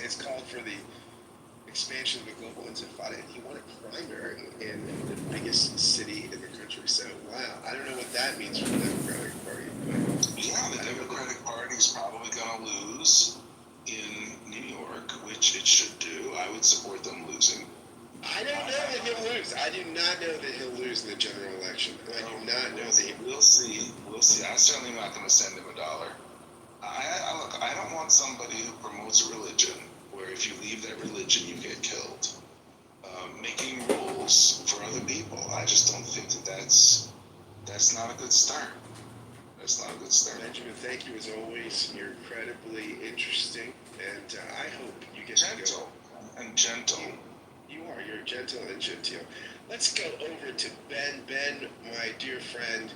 It's called for the expansion of the global intifada, and he won a primary in the biggest city in the country. So, wow, I don't know what that means for the Democratic Party, but Yeah, the Democratic Party is probably going to lose in New York, which it should do. I would support them losing. I don't know that he'll lose. I do not know that he'll lose in the general election. I do not know that We'll see. We'll see. I'm certainly not going to send him $1. Look, I don't want somebody who promotes religion where if you leave that religion, you get killed. Making rules for other people. I just don't think that's not a good start. That's not a good start. Benjamin, thank you as always. You're incredibly interesting, and I hope you get gentle and gentle. You are. You're gentle and genteel. Let's go over to Ben. Ben, my dear friend,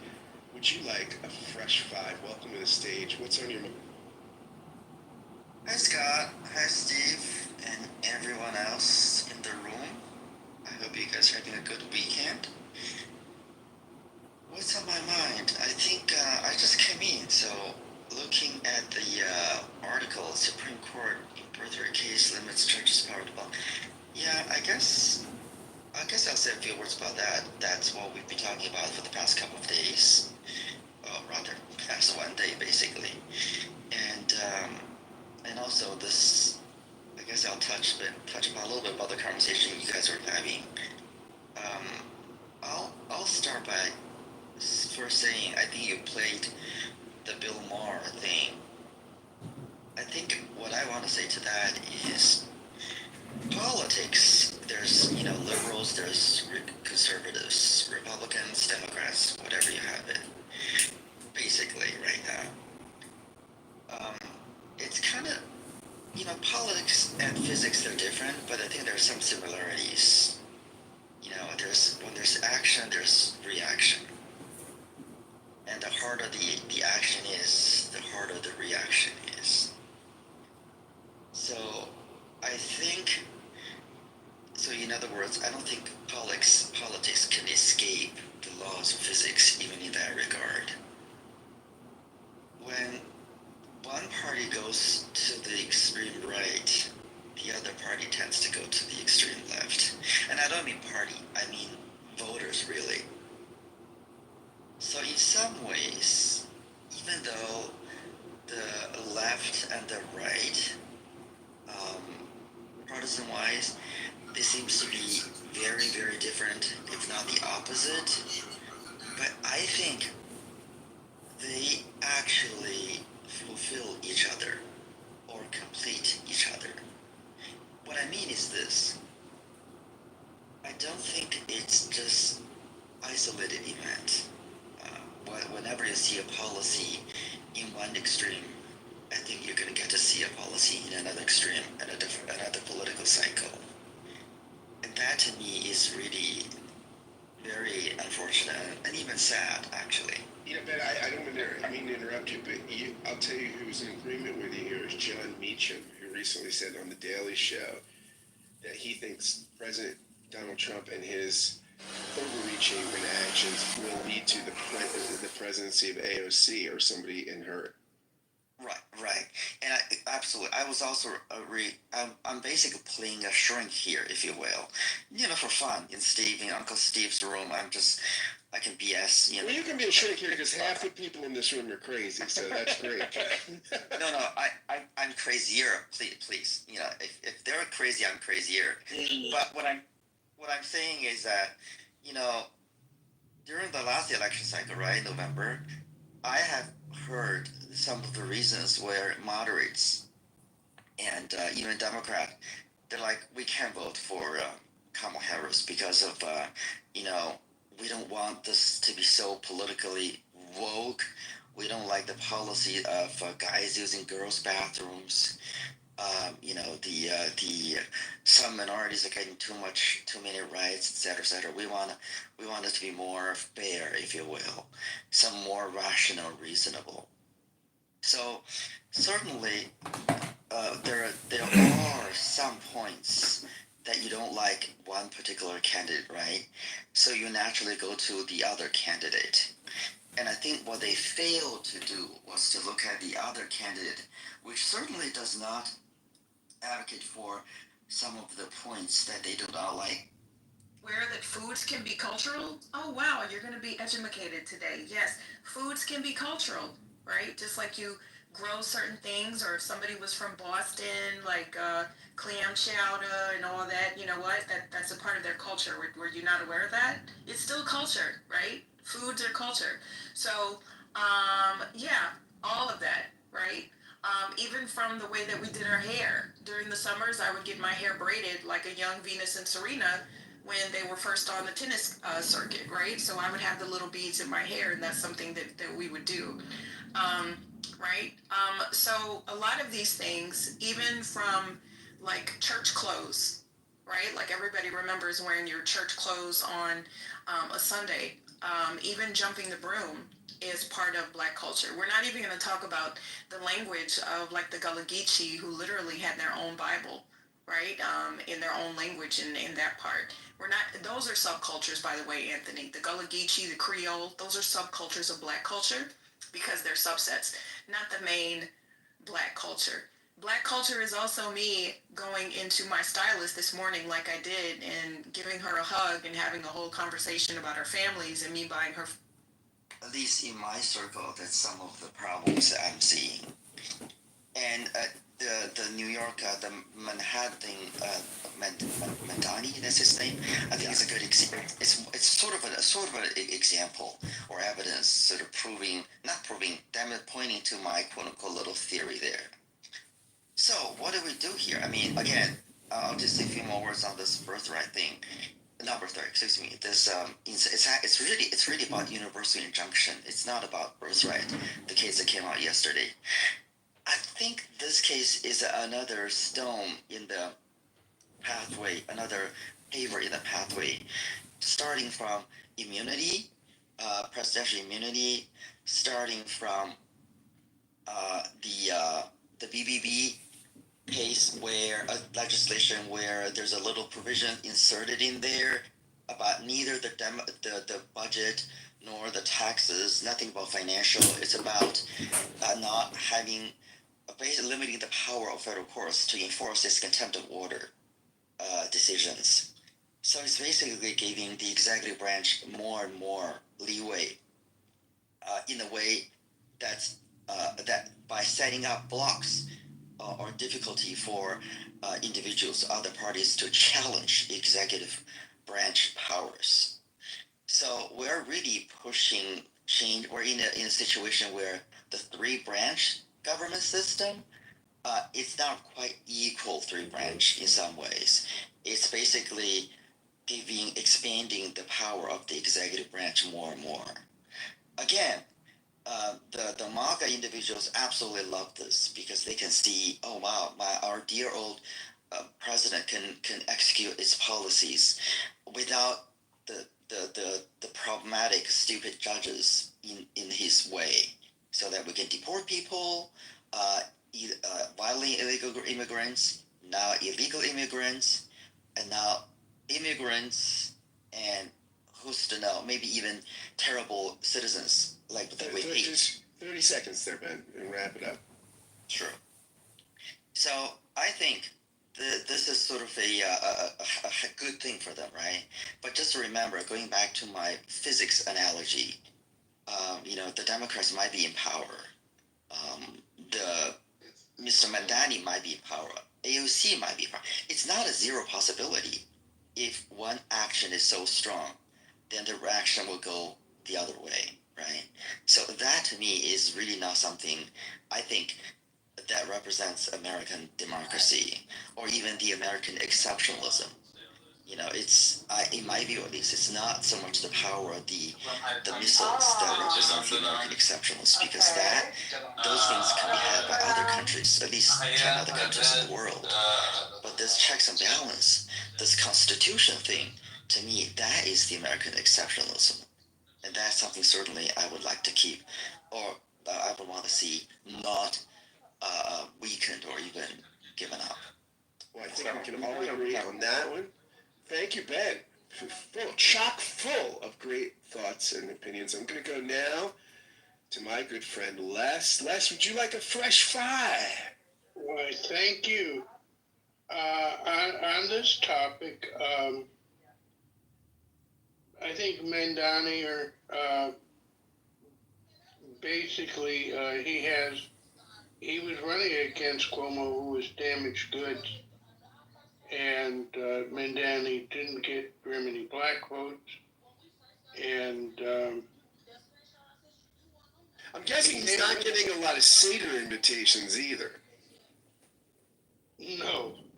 would you like a fresh five? Welcome to the stage. What's on your mind? Hi Scott, hi Steve, and everyone else in the room. I hope you guys are having a good weekend. What's on my mind? I think I just came in, so looking at the article, Supreme Court in birthright case limits church's power to vote. Yeah, I guess I'll say a few words about that. That's what we've been talking about for the past couple of days, rather past one day basically, and also this. I guess I'll touch upon a little bit about the conversation you guys are having. I'll start by first saying I think you played the Bill Maher thing. I think what I want to say to that is politics. There's liberals, there's conservatives, Republicans, Democrats, whatever you have it. Basically, right now, it's kind of politics and physics are different, but I think there's some similarities. When there's action, there's reaction. And the harder the action is, the harder the reaction is. So I think, in other words, I don't think politics can escape the laws of physics even in that regard. When one party goes to the extreme right, the other party tends to go to the extreme left. And I don't mean party, I mean voters, really. So in some ways, even though the left and the right, partisan-wise, they seem to be very, very different, if not the opposite. But I think they actually fulfill each other or complete each other. What I mean is this. I don't think it's just isolated event. Whenever you see a policy in one extreme, I think you're going to get to see a policy in another extreme and another political cycle. And that to me is really very unfortunate and even sad, actually. Ben, I don't mean to interrupt you, but I'll tell you who's in agreement with you here is John Meacham, who recently said on The Daily Show that he thinks President Donald Trump and his overreaching actions will lead to the presidency of AOC or somebody in her. Right. And absolutely. I was also I'm basically playing a shrink here, if you will. For fun in Uncle Steve's room. I can BS. Well, you can be a shrink here because half the people in this room are crazy, so that's great. No, I'm crazier. Please. If they're crazy, I'm crazier. But what I'm saying is that, during the last election cycle, right, November, I have heard some of the reasons where moderates and even Democrat, they're like, we can't vote for Kamala Harris because of, we don't want this to be so politically woke. We don't like the policy of guys using girls' bathrooms. The some minorities are getting too many rights, etc., etc. We want it to be more fair, if you will, some more rational, reasonable. So certainly, there are some points that you don't like one particular candidate, right? So you naturally go to the other candidate. And I think what they failed to do was to look at the other candidate, which certainly does not advocate for some of the points that they do not like. Where that foods can be cultural. Oh wow, you're going to be educated today. Yes, foods can be cultural, right? Just like you grow certain things, or if somebody was from Boston, like clam chowder and all that. You know what? That's a part of their culture. Were you not aware of that? It's still culture, right? Foods are culture. So yeah, all of that, right? Even from the way that we did our hair during the summers, I would get my hair braided like a young Venus and Serena when they were first on the tennis circuit, right? So I would have the little beads in my hair, and that's something that we would do, um, right? So a lot of these things, even from like church clothes, right? Like everybody remembers wearing your church clothes on a Sunday. Even jumping the broom is part of Black culture. We're not even going to talk about the language of like the Gullah Geechee, who literally had their own Bible, right? In their own language in that part. We're not, those are subcultures, by the way, Anthony. The Gullah Geechee, the Creole, those are subcultures of Black culture because they're subsets, not the main Black culture. Black culture is also me going into my stylist this morning, like I did, and giving her a hug and having a whole conversation about our families and me buying her. At least in my circle, that's some of the problems that I'm seeing. And the New York, the Manhattan, Mandani, that's his name. I think it's a good example. It's sort of an example or evidence, sort of proving, not proving, pointing to my quote unquote little theory there. So what do we do here? I mean, again, I'll just say a few more words on this birthright thing. Not birthright, excuse me. This it's really about universal injunction. It's not about birthright. The case that came out yesterday. I think this case is another stone in the pathway, another paver in the pathway, starting from immunity, presidential immunity, starting from the BBB case where legislation where there's a little provision inserted in there about neither the budget nor the taxes, nothing about financial. It's about not having basically limiting the power of federal courts to enforce its contempt of order decisions. So it's basically giving the executive branch more and more leeway in a way that by setting up blocks or difficulty for individuals, other parties to challenge executive branch powers. So we're really pushing change. We're in a situation where the three branch government system, it's not quite equal three branch in some ways. It's basically expanding the power of the executive branch more and more. Again, the MAGA individuals absolutely love this because they can see, oh wow, our dear old president can execute its policies without the problematic, stupid judges in his way, so that we can deport people, violently illegal immigrants, now illegal immigrants, and now immigrants, and who's to know, maybe even terrible citizens like that we hate. Just 30 seconds there, Ben, and wrap it up. Sure. So I think this is sort of a good thing for them, right? But just remember, going back to my physics analogy, the Democrats might be in power. The Mr. Mandani might be in power. AOC might be in power. It's not a zero possibility. If one action is so strong, then the reaction will go the other way, right? So that to me is really not something I think that represents American democracy or even the American exceptionalism. It's in my view at least, it's not so much the power of the missiles that represent the American exceptionalists, because those things can be had by other countries, at least 10 other countries in the world. But this checks and balance, this constitution thing, to me, that is the American exceptionalism. And that's something certainly I would like to keep, or I would want to see not weakened or even given up. Well, I think we can all agree on that one. Thank you, Ben. Chock full of great thoughts and opinions. I'm going to go now to my good friend Les. Les, would you like a fresh fry? Why, thank you. On this topic, I think Mandani basically he was running against Cuomo, who was damaged goods, and Mandani didn't get very many black votes, and I'm guessing he's not getting a lot of Seder invitations either.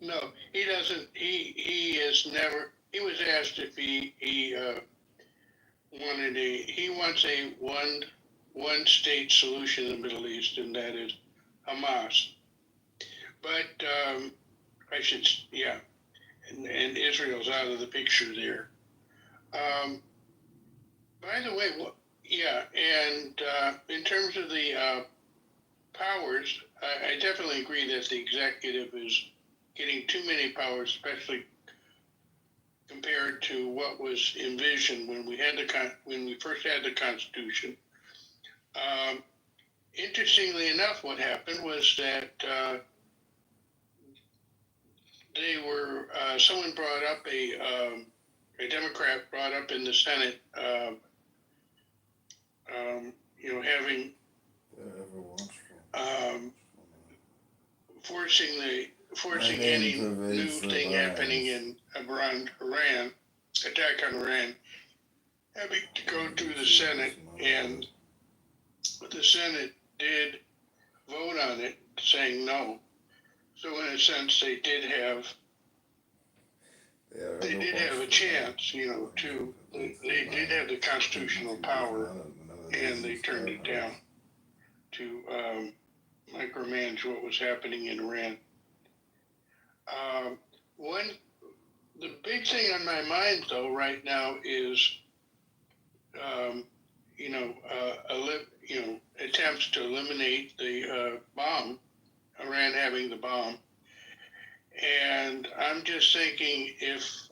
no, he doesn't. He has never. He was asked if he wants a one state solution in the Middle East, and that is Hamas. But and Israel's out of the picture there. By the way, and in terms of the powers, I definitely agree that the executive is getting too many powers, especially compared to what was envisioned when we first had the Constitution. Interestingly enough, what happened was that someone brought up a Democrat brought up in the Senate, having forcing any new thing happening in Iran, attack on Iran, having to go through the Senate, and the Senate did vote on it, saying no. So in a sense, they did have a chance, they did have the constitutional power, and they turned it down to micromanage what was happening in Iran. The big thing on my mind, though, right now is, attempts to eliminate the bomb, Iran having the bomb. And I'm just thinking if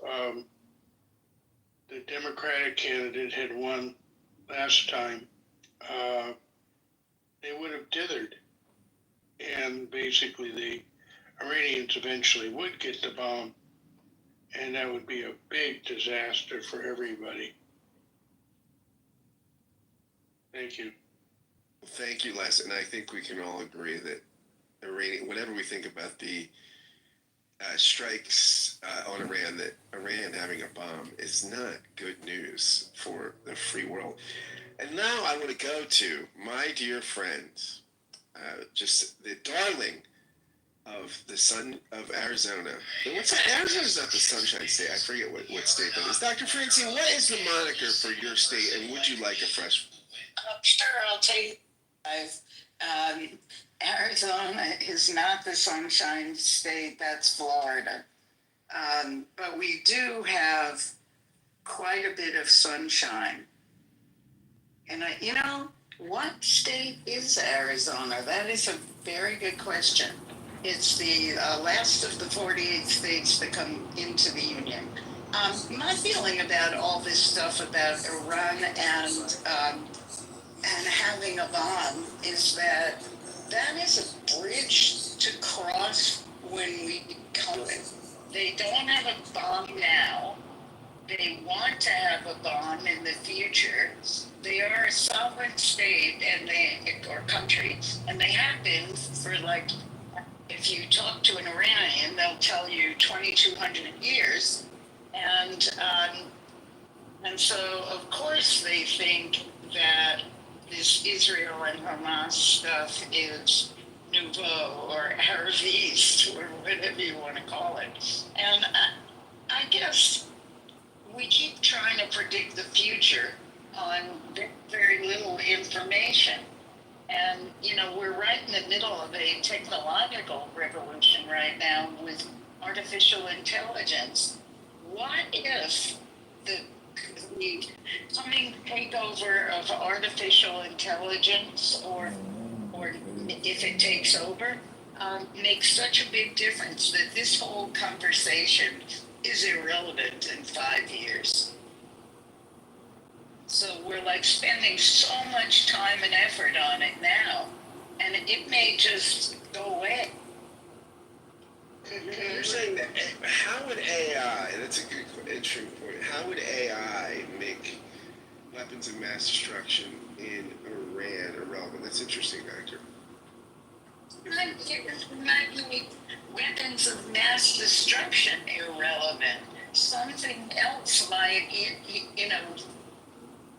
the Democratic candidate had won last time, they would have dithered. And basically the Iranians eventually would get the bomb, and that would be a big disaster for everybody. Thank you. Thank you, Les. And I think we can all agree that Iranian, whenever we think about the strikes on Iran, that Iran having a bomb is not good news for the free world. And now I want to go to my dear friend, just the darling of the sun of Arizona. Arizona's not the Sunshine State. I forget what state that is. Dr. Francine, what is the moniker for your state, and would you like a fresh? Sure, I'll take Arizona is not the Sunshine State, that's Florida. But we do have quite a bit of sunshine. And what state is Arizona? That is a very good question. It's the last of the 48 states that come into the Union. My feeling about all this stuff about Iran and having a bomb is that is a bridge to cross when we come in. They don't have a bomb now. They want to have a bomb in the future. They are a sovereign state or country, and they have been for if you talk to an Iranian, they'll tell you 2,200 years, and so of course they think that this Israel and Hamas stuff is nouveau or Arab East or whatever you want to call it. And I guess we keep trying to predict the future on very little information. And, we're right in the middle of a technological revolution right now with artificial intelligence. What if the coming takeover of artificial intelligence, or if it takes over, makes such a big difference that this whole conversation is irrelevant in 5 years? So we're spending so much time and effort on it now, and it may just go away. You're saying that how would AI? That's a good, interesting point. How would AI make weapons of mass destruction in Iran irrelevant? That's interesting, Doctor. Not make weapons of mass destruction irrelevant. Something else might,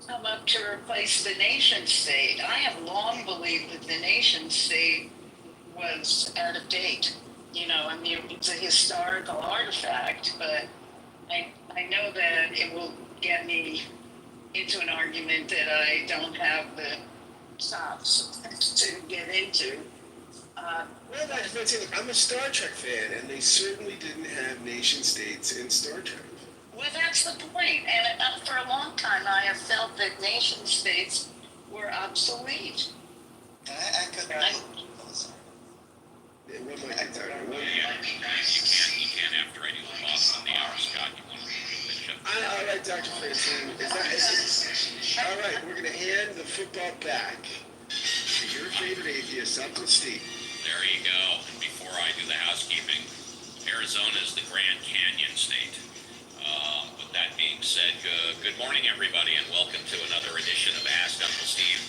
come up to replace the nation state. I have long believed that the nation state was out of date. It's a historical artifact, but I know that it will get me into an argument that I don't have the chops to get into. Well, I'm a Star Trek fan, and they certainly didn't have nation states in Star Trek. Well, that's the point. And for a long time, I have felt that nation states were obsolete. Can I echo that? Oh, sorry. Yeah, what might be Doctor? You can after I do the boss on the hour, Scott. You want to finish up? All right, Dr. Francine. All right, we're going to hand the football back to your favorite atheist, Uncle Steve. There you go. Before I do the housekeeping, Arizona is the Grand Canyon state. With that being said, good morning, everybody, and welcome to another edition of Ask Uncle Steve.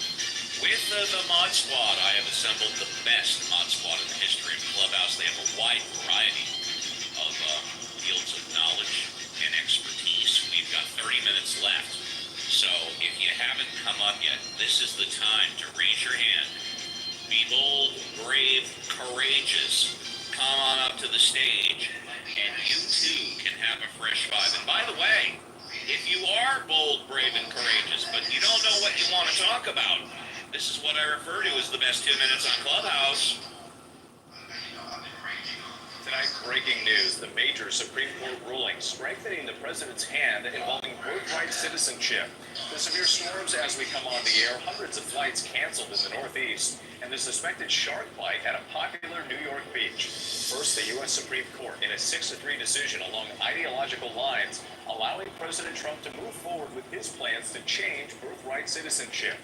With the Mod Squad, I have assembled the best Mod Squad in the history of Clubhouse. They have a wide variety of fields of knowledge and expertise. We've got 30 minutes left. So if you haven't come up yet, this is the time to raise your hand. Be bold, brave, courageous. Come on up to the stage, and you too can have a fresh five. And by the way, if you are bold, brave, and courageous, but you don't know what you want to talk about, this is what I refer to as the best 2 minutes on Clubhouse. Tonight, breaking news, the major Supreme Court ruling strengthening the president's hand involving birthright citizenship. The severe storms as we come on the air, hundreds of flights canceled in the Northeast, and the suspected shark bite at a popular New York beach. First, the U.S. Supreme Court in a 6-3 decision along ideological lines, allowing President Trump to move forward with his plans to change birthright citizenship,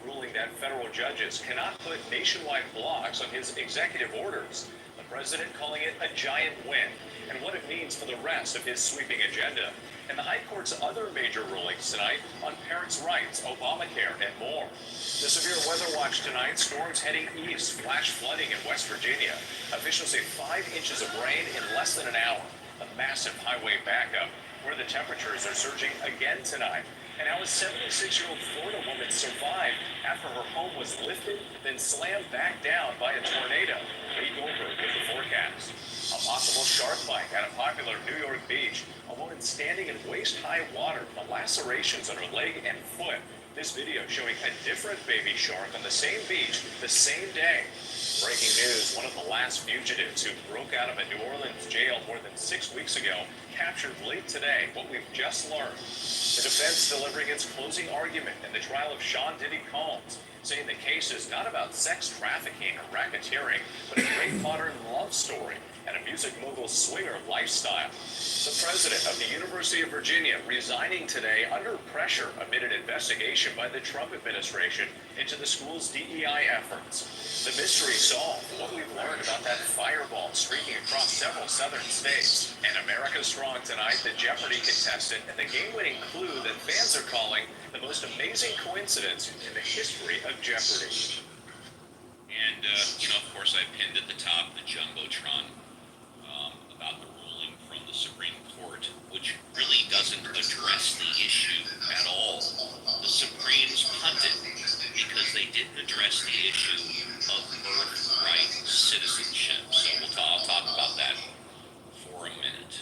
ruling that federal judges cannot put nationwide blocks on his executive orders. The president calling it a giant win, and what it means for the rest of his sweeping agenda. And the High Court's other major rulings tonight on parents' rights, Obamacare, and more. The severe weather watch tonight, storms heading east, flash flooding in West Virginia. Officials say 5 inches of rain in less than an hour. A massive highway backup, where the temperatures are surging again tonight. And how a 76-year-old Florida woman survived after her home was lifted, then slammed back down by a tornado. Lee Goldberg with the forecast. A possible shark bite at a popular New York beach. A woman standing in waist-high water, the lacerations on her leg and foot. This video showing a different baby shark on the same beach the same day. Breaking news, one of the last fugitives who broke out of a New Orleans jail more than 6 weeks ago, captured late today. What we've just learned. The defense delivering its closing argument in the trial of Sean Diddy Combs, saying the case is not about sex trafficking or racketeering, but a great modern love story and a music mogul's swinger lifestyle. The president of the University of Virginia resigning today under pressure amid an investigation by the Trump administration into the school's DEI efforts. The mystery solved, what we've learned about that fireball streaking across several southern states. And America Strong tonight, the Jeopardy contestant, and the game-winning clue that fans are calling the most amazing coincidence in the history of Jeopardy. And, of course, I pinned at the top the Jumbotron about the ruling from the Supreme Court, which really doesn't address the issue at all. The Supremes punted because they didn't address the issue of birthright citizenship. So I'll talk about that for a minute.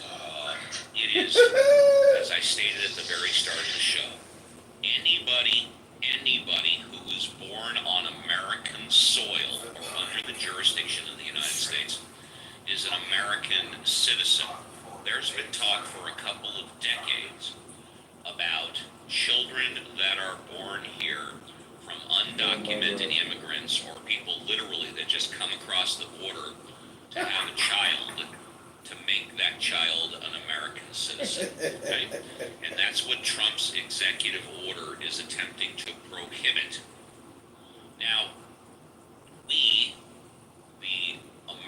It is, as I stated at the very start of the show, anybody who was born on American soil or under the jurisdiction of the United States is an American citizen. There's been talk for a couple of decades about children that are born here from undocumented immigrants or people literally that just come across the border to have a child, to make that child an American citizen, okay? And that's what Trump's executive order is attempting to prohibit. Now, we, the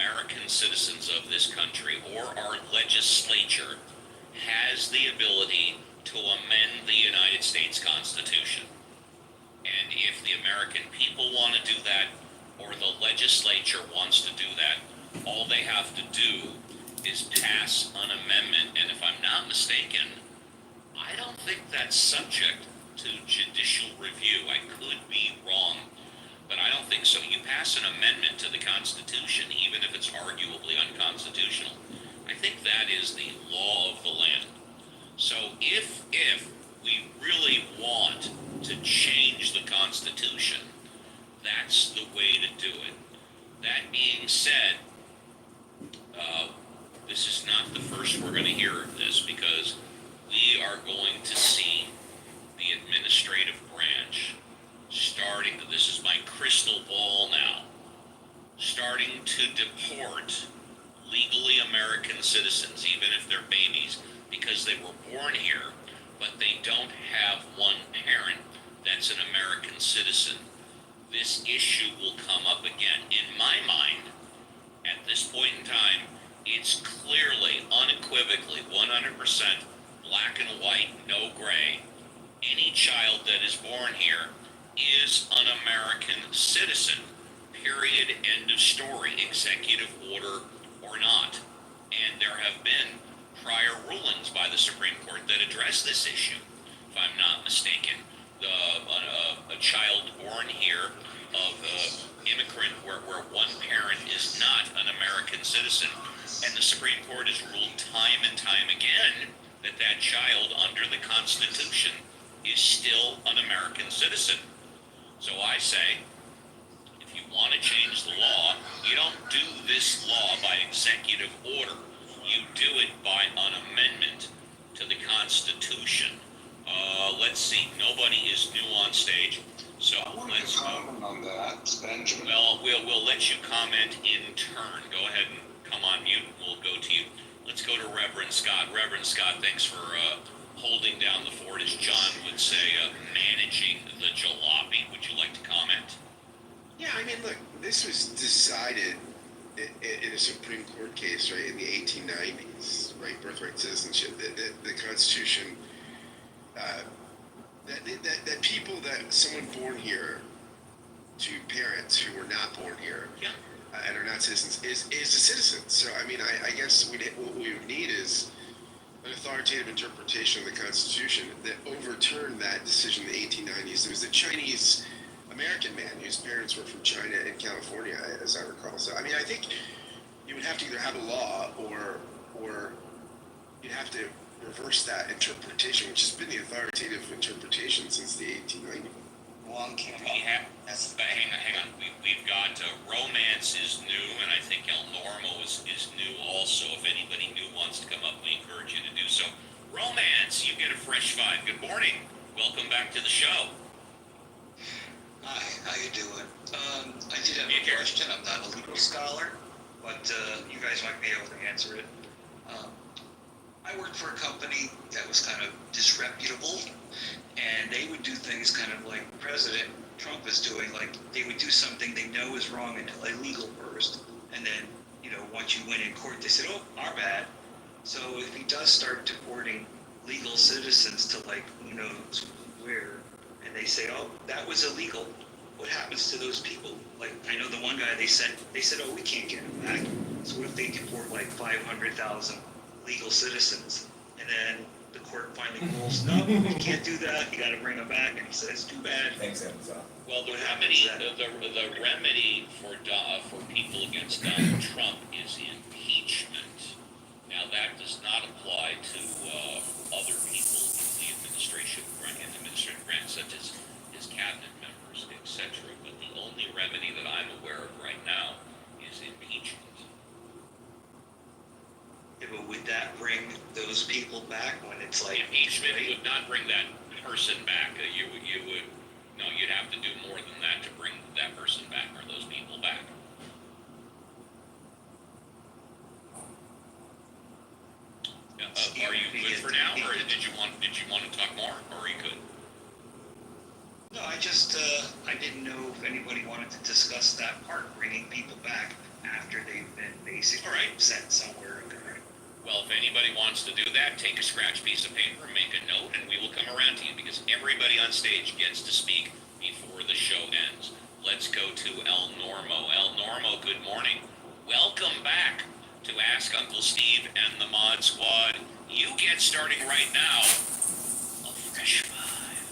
American citizens of this country or our legislature has the ability to amend the United States Constitution. And if the American people want to do that, or the legislature wants to do that, all they have to do is pass an amendment. And if I'm not mistaken, I don't think that's subject to judicial review. I could be wrong, but I don't think so. You pass an amendment to the Constitution, even if it's arguably unconstitutional. I think that is the law of the land. So if we really want to change the Constitution, that's the way to do it. That being said, this is not the first we're going to hear of this, because we are going to see the administrative branch starting, this is my crystal ball now, starting to deport legally American citizens, even if they're babies, because they were born here, but they don't have one parent that's an American citizen. This issue will come up again. In my mind, at this point in time, it's clearly, unequivocally, 100% black and white, no gray. Any child that is born here is an American citizen, period, end of story, executive order or not. And there have been prior rulings by the Supreme Court that address this issue, if I'm not mistaken. A child born here of immigrant where one parent is not an American citizen, and the Supreme Court has ruled time and time again that that child under the Constitution is still an American citizen. So I say, if you want to change the law, you don't do this law by executive order. You do it by an amendment to the Constitution. Let's see, nobody is new on stage, so let's comment on that, Benjamin. Well, we'll let you comment in turn. Go ahead and come on mute. We'll go to you. Let's go to Reverend Scott. Reverend Scott, thanks for holding down the fort, as John would say, managing the jalopy. Would you like to comment? Yeah, I mean, look, this was decided in a Supreme Court case, right, in the 1890s, right, birthright citizenship. The Constitution, that people, that someone born here to parents who were not born here, Yeah. And are not citizens, is a citizen. So, I mean, I guess what we would need is an authoritative interpretation of the Constitution that overturned that decision in the 1890s. There was a Chinese American man whose parents were from China and California, as I recall. So, I mean, I think you would have to either have a law or you'd have to reverse that interpretation, which has been the authoritative interpretation since the 1890s. Hang on. We've got Romance is new, and I think El Normo is new also. If anybody new wants to come up, we encourage you to do so. Romance, you get a fresh vibe. Good morning. Welcome back to the show. Hi, how you doing? I did have a question. I'm not a legal scholar, but you guys might be able to answer it. I worked for a company that was kind of disreputable, and they would do things kind of like President Trump is doing. Like, they would do something they know is wrong until illegal first, and then, once you win in court, they said, oh, our bad. So if he does start deporting legal citizens to, like, who knows where, and they say, oh, that was illegal, what happens to those people? Like, I know the one guy, they said, oh, we can't get him back. So what if they deport like 500,000 legal citizens? And then the court finally rules, no, you can't do that, you gotta bring them back. And he says, too bad. Thanks, Amazon. Well, the remedy, the remedy for people against Donald Trump is impeachment. Now, that does not apply to other people in the administrative branch, such as his cabinet members, etc. But the only remedy that I'm aware of right now is impeachment. Yeah, but would that bring those people back when it's like Impeachment would not bring that person back. You'd have to do more than that to bring that person back or those people back. Are you good for now, or did you want to talk more, or are you good? No, I didn't know if anybody wanted to discuss that part, bringing people back after they've been basically All right. sent somewhere and correct. Well, if anybody wants to do that, take a scratch piece of paper, make a note, and we will come around to you because everybody on stage gets to speak before the show ends. Let's go to El Normo. El Normo, good morning. Welcome back to Ask Uncle Steve and the Mod Squad. You get starting right now. A Fresh Five.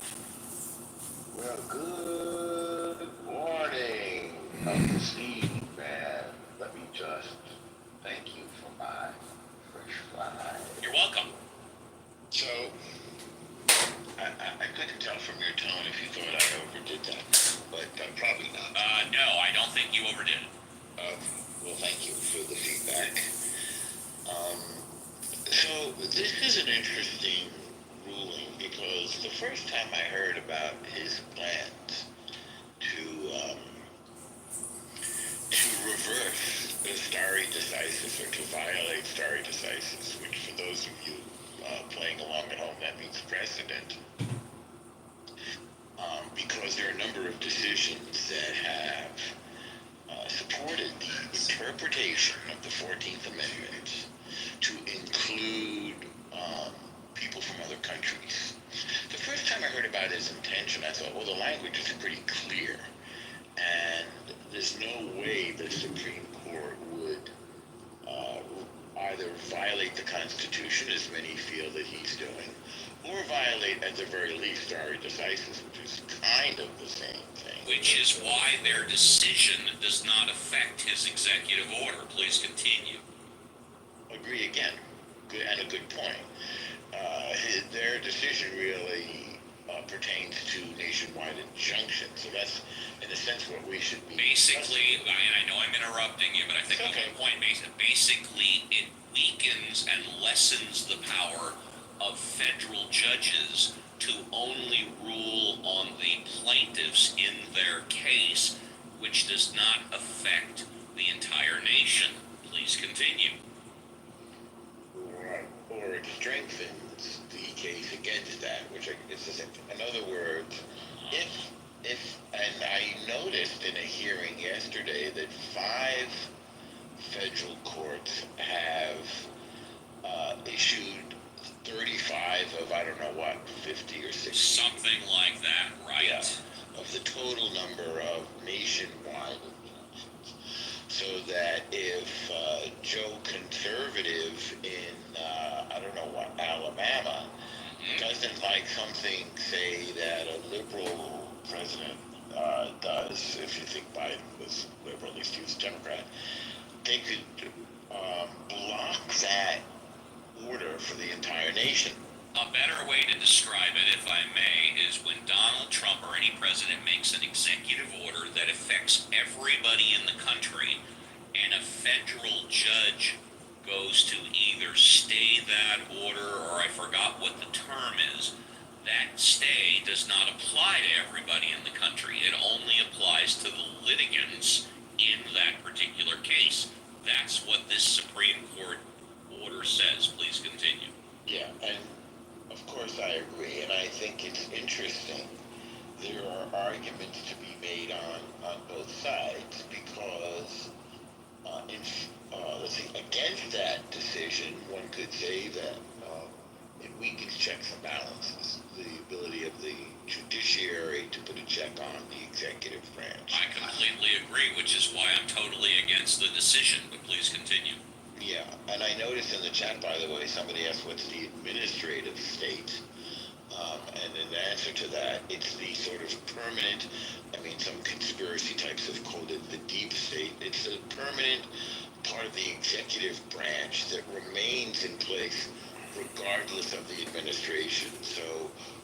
Well, good morning, Uncle Steve, man. Let me just thank you for my fresh five. You're welcome. So, I couldn't tell from your tone if you thought I overdid that, but probably not. No, I don't think you overdid it. Well, thank you for the feedback. So, this is an interesting ruling because the first time I heard about his plans to reverse the stare decisis or to violate stare decisis, which for those of you playing along at home, that means precedent. Because there are a number of decisions that have supported the interpretation of the 14th Amendment to include people from other countries. The first time I heard about his intention, I thought, well, the language is pretty clear, and there's no way the Supreme Court would either violate the Constitution, as many feel that he's doing, or violate, at the very least, stare decisis, which is kind of the same thing. Which is why their decision does not affect his executive order. Please continue. Agree again. Good, and a good point. Their decision really pertains to nationwide injunction, so that's, in a sense, what we should be. Basically, and I know I'm interrupting you, but I think Okay. the point basically it weakens and lessens the power of federal judges to only rule on the plaintiffs in their case, which does not affect the entire nation. Please continue. Or it strengthens the case against that, which is the same thing. In other words, if, and I noticed in a hearing yesterday that 5 federal courts have issued 35 of, I don't know what, 50 or 60. Something like that, right? Yeah, of the total number of nationwide injunctions. So that if Joe Conservative in, I don't know what, Alabama, doesn't like something, say, that a liberal president does, if you think Biden was liberal, at least he was a Democrat, they could block that order for the entire nation. A better way to describe it, if I may, is when Donald Trump or any president makes an executive order that affects everybody in the country, and a federal judge goes to either stay that order, or I forgot what the term is, that stay does not apply to everybody in the country. It only applies to the litigants in that particular case. That's what this Supreme Court order says. Please continue. Yeah, and of course I agree, and I think it's interesting. There are arguments to be made on both sides because let's see, against that decision, one could say that it weakens checks and balances, the ability of the judiciary to put a check on the executive branch. I completely agree, which is why I'm totally against the decision, but please continue. Yeah, and I noticed in the chat, by the way, somebody asked what's the administrative state, and in answer to that, it's the sort of permanent, I mean, some conspiracy types have called it the deep state. It's a permanent part of the executive branch that remains in place regardless of the administration. So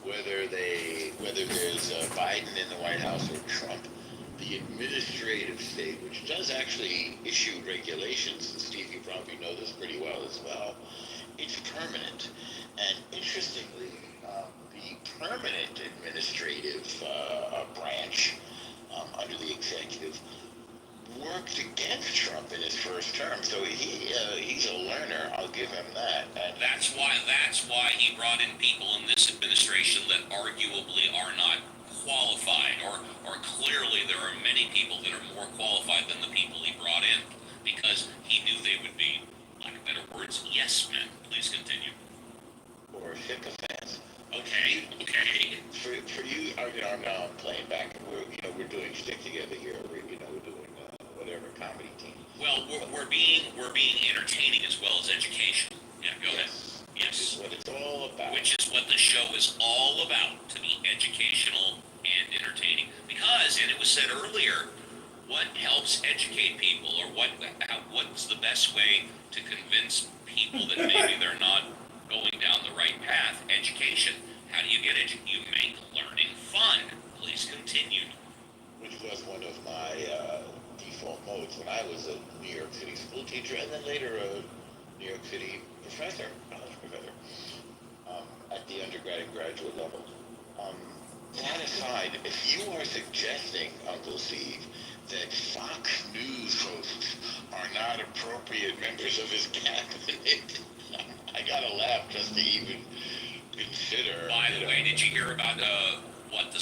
whether there's Biden in the White House or Trump, the administrative state, which does actually issue regulations, and Steve, you probably know this pretty well as well, it's permanent. And interestingly, the permanent administrative branch under the executive worked against Trump in his first term. So he's a learner, I'll give him that. And That's why he brought in people in this administration that arguably are not qualified, or clearly there are many people that are more qualified than the people he brought in. because he knew they would be, lack of better words, yes men. Please continue. Or sycophants. Okay. For you, I'm playing back, and we're doing stick together here. We're doing whatever comedy team. Well, we're being entertaining as well as educational. Yeah, go ahead. Which is what it's all about. Which is what the show is all about, to be educational and entertaining. Because, and it was said earlier, what helps educate people, or what's the best way to convince people that maybe they're not going down the right path? Education. How do you get you make learning fun? Please continue. Which was one of my default modes when I was a New York City school teacher, and then later a New York City professor, college professor, at the undergrad and graduate level. That aside, if you are suggesting, Uncle Steve, that Fox News hosts are not appropriate members of his cabinet, I gotta laugh just to even consider. By the way, did you hear about what the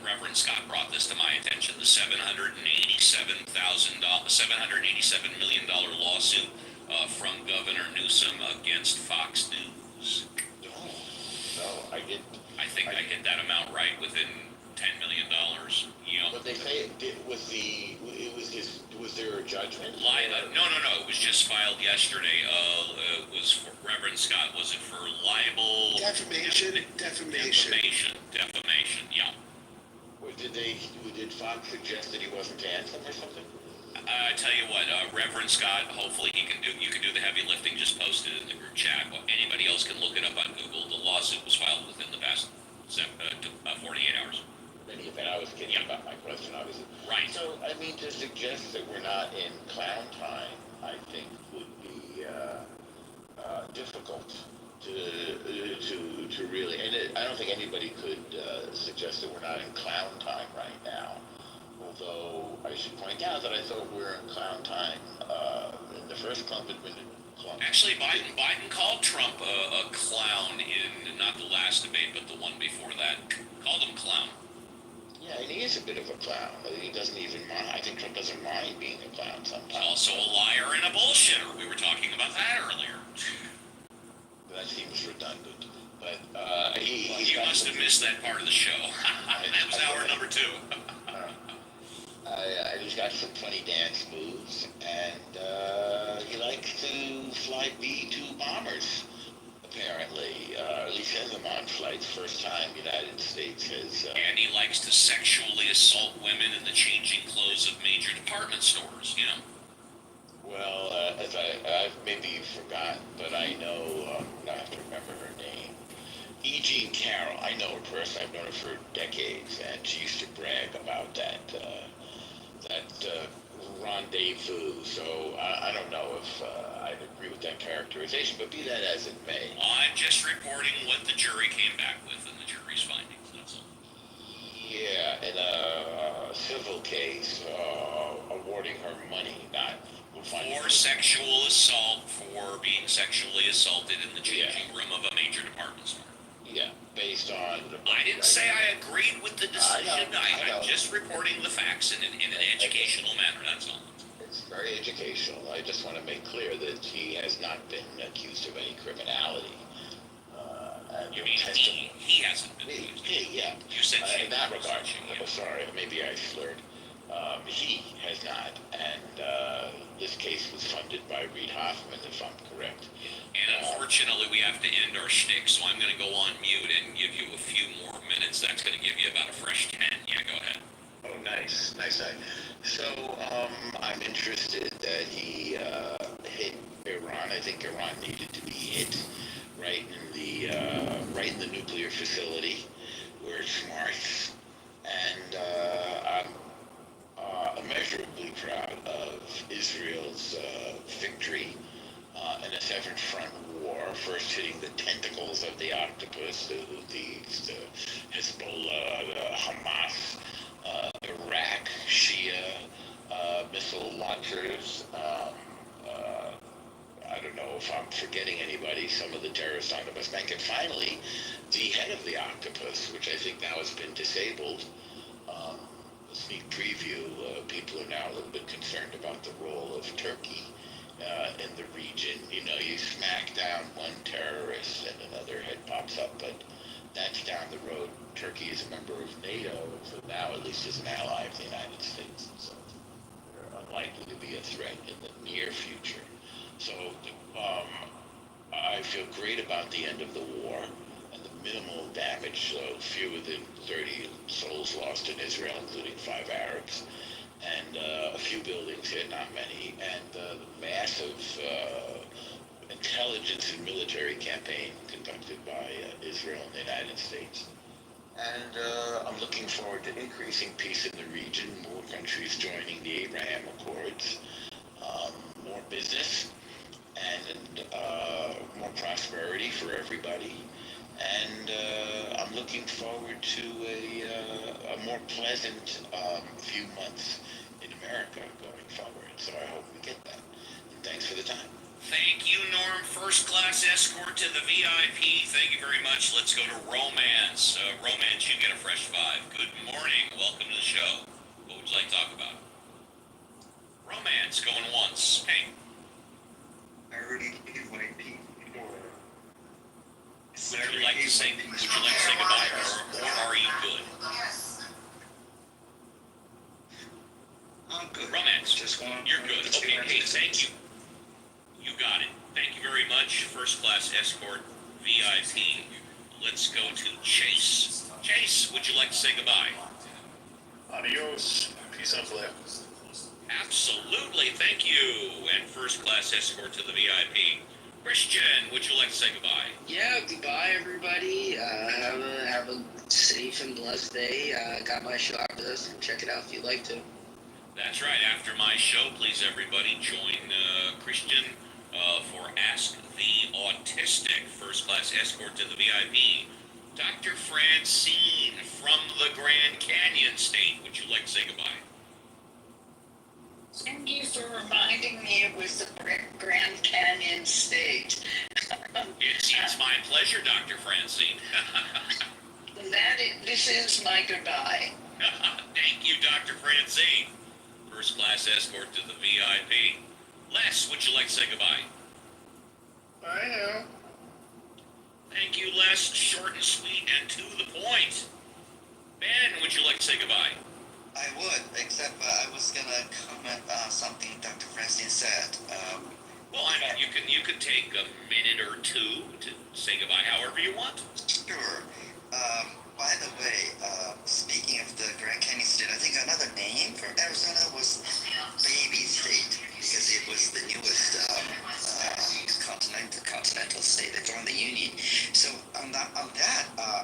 Reverend Scott brought this to my attention, the $787 million lawsuit from Governor Newsom against Fox News? No, I didn't. I think I hit that amount right, within $10 million. But they say was there a judgment? No. It was just filed yesterday. It was for Reverend Scott. Was it for libel? Defamation. Yeah. Did Fox suggest that he wasn't to anthem or something? I tell you what, Reverend Scott. Hopefully you can do the heavy lifting. Just post it in the group chat. Anybody else can look it up on Google. The lawsuit was filed within the past 48 hours. In any event, I was kidding about my question, obviously. Right. So, I mean, to suggest that we're not in clown time, I think would be difficult to really, and I don't think anybody could suggest that we're not in clown time right now. Although I should point out that I thought we were in clown time in the first clump admitted clump. Actually, Biden called Trump a clown in not the last debate, but the one before that. Called him clown. Yeah, and he is a bit of a clown. He doesn't even mind. I think Trump doesn't mind being a clown sometimes. He's also a liar and a bullshitter. We were talking about that earlier. That seems redundant. But you must have missed that part of the show. That was hour number 2. He's got some funny dance moves, and he likes to fly B-2 bombers, apparently. At least has them on flights. First time United States has... and he likes to sexually assault women in the changing clothes of major department stores, Well, as I've maybe forgotten, but I know, I have to remember her name. E. Jean Carroll, I know her personally. I've known her for decades, and she used to brag about that rendezvous. So I don't know if I'd agree with that characterization, but be that as it may. I'm just reporting what the jury came back with in the jury's findings, that's all. Yeah, in a civil case, awarding her money, not... For sexual assault, for being sexually assaulted in the changing room of a major department store. Yeah, based on... I didn't say I agreed with the decision. I'm just reporting the facts in an educational manner, that's all. It's very educational. I just want to make clear that he has not been accused of any criminality. You mean he hasn't been accused? Yeah. You said she. In that regard. Oh, sorry, maybe I slurred. He has not, and this case was funded by Reid Hoffman, if I'm correct. And unfortunately, we have to end our shtick, so I'm going to go on mute and give you a few more minutes. That's going to give you about a fresh 10. Yeah, go ahead. Oh, nice. So, I'm interested that he hit Iran. I think Iran needed to be hit right in the nuclear facility where it smarts, and I'm immeasurably proud of Israel's victory in a seven front war, first hitting the tentacles of the octopus, the Houthis, the Hezbollah, the Hamas, Iraq, Shia missile launchers. I don't know if I'm forgetting anybody, some of the terrorists on the West Bank. And finally, the head of the octopus, which I think now has been disabled, this sneak preview, people are now a little bit concerned about the role of Turkey in the region. You know, you smack down one terrorist and another head pops up, but that's down the road. Turkey is a member of NATO, so now at least is an ally of the United States. So they're unlikely to be a threat in the near future. So I feel great about the end of the war and the minimal damage, so fewer than 30 souls lost in Israel, including 5 Arabs, and a few buildings here, not many, and the massive intelligence and military campaign conducted by Israel and the United States. And I'm looking forward to increasing peace in the region, more countries joining the Abraham Accords, more business, and more prosperity for everybody. And I'm looking forward to a more pleasant few months in America going forward. So I hope we get that. And thanks for the time. Thank you, Norm. First class escort to the VIP. Thank you very much. Let's go to Romance. Romance, you get a fresh 5. Good morning. Welcome to the show. What would you like to talk about? Romance, going once. Hey. I already gave my P before. Would you like to say goodbye, or are you good? I'm good. Romance, Just want you're good. Okay, hey, thank you. You got it. Thank you very much. First class escort, VIP. Let's go to Chase. Chase, would you like to say goodbye? Adios. Peace out, Blair. Absolutely, thank you. And first class escort to the VIP. Christian, would you like to say goodbye? Yeah, goodbye, everybody. Have a safe and blessed day. Got my show after this. Check it out if you'd like to. That's right. After my show, please everybody join Christian for Ask the Autistic, first class escort to the VIP. Dr. Francine from the Grand Canyon State. Would you like to say goodbye? Thank you for reminding me it was the Grand Canyon State. It's my pleasure, Dr. Francine. This is my goodbye. Thank you, Dr. Francine. First class escort to the VIP. Les, would you like to say goodbye? I know. Thank you, Les. Short and sweet and to the point. Ben, would you like to say goodbye? I would, except I was gonna comment on something Dr. Francine said. Well, I mean, you can take a minute or two to say goodbye however you want. Sure. By the way, speaking of the Grand Canyon State, I think another name for Arizona was Baby State, because it was the newest continental state that joined the Union. So on that,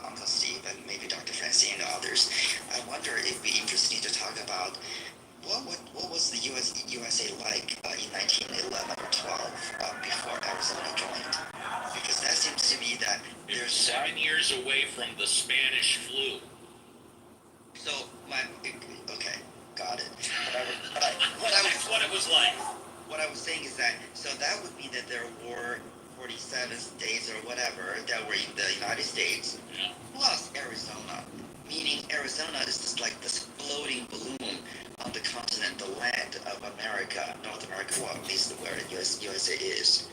Uncle Steve and maybe Dr. Francine and others, I wonder if it'd be interesting to talk about what was the USA like in 1911 or 12 before Arizona joined? Because that seems to be that There's 7 years away from the Spanish flu. So okay, got it. That's what it was like. What I was saying is that, so that would mean that there were 47 states or whatever that were in the United States, Yeah. plus Arizona. Meaning Arizona is just like this floating balloon on the continent, the land of America, North America, well, at least where the USA is.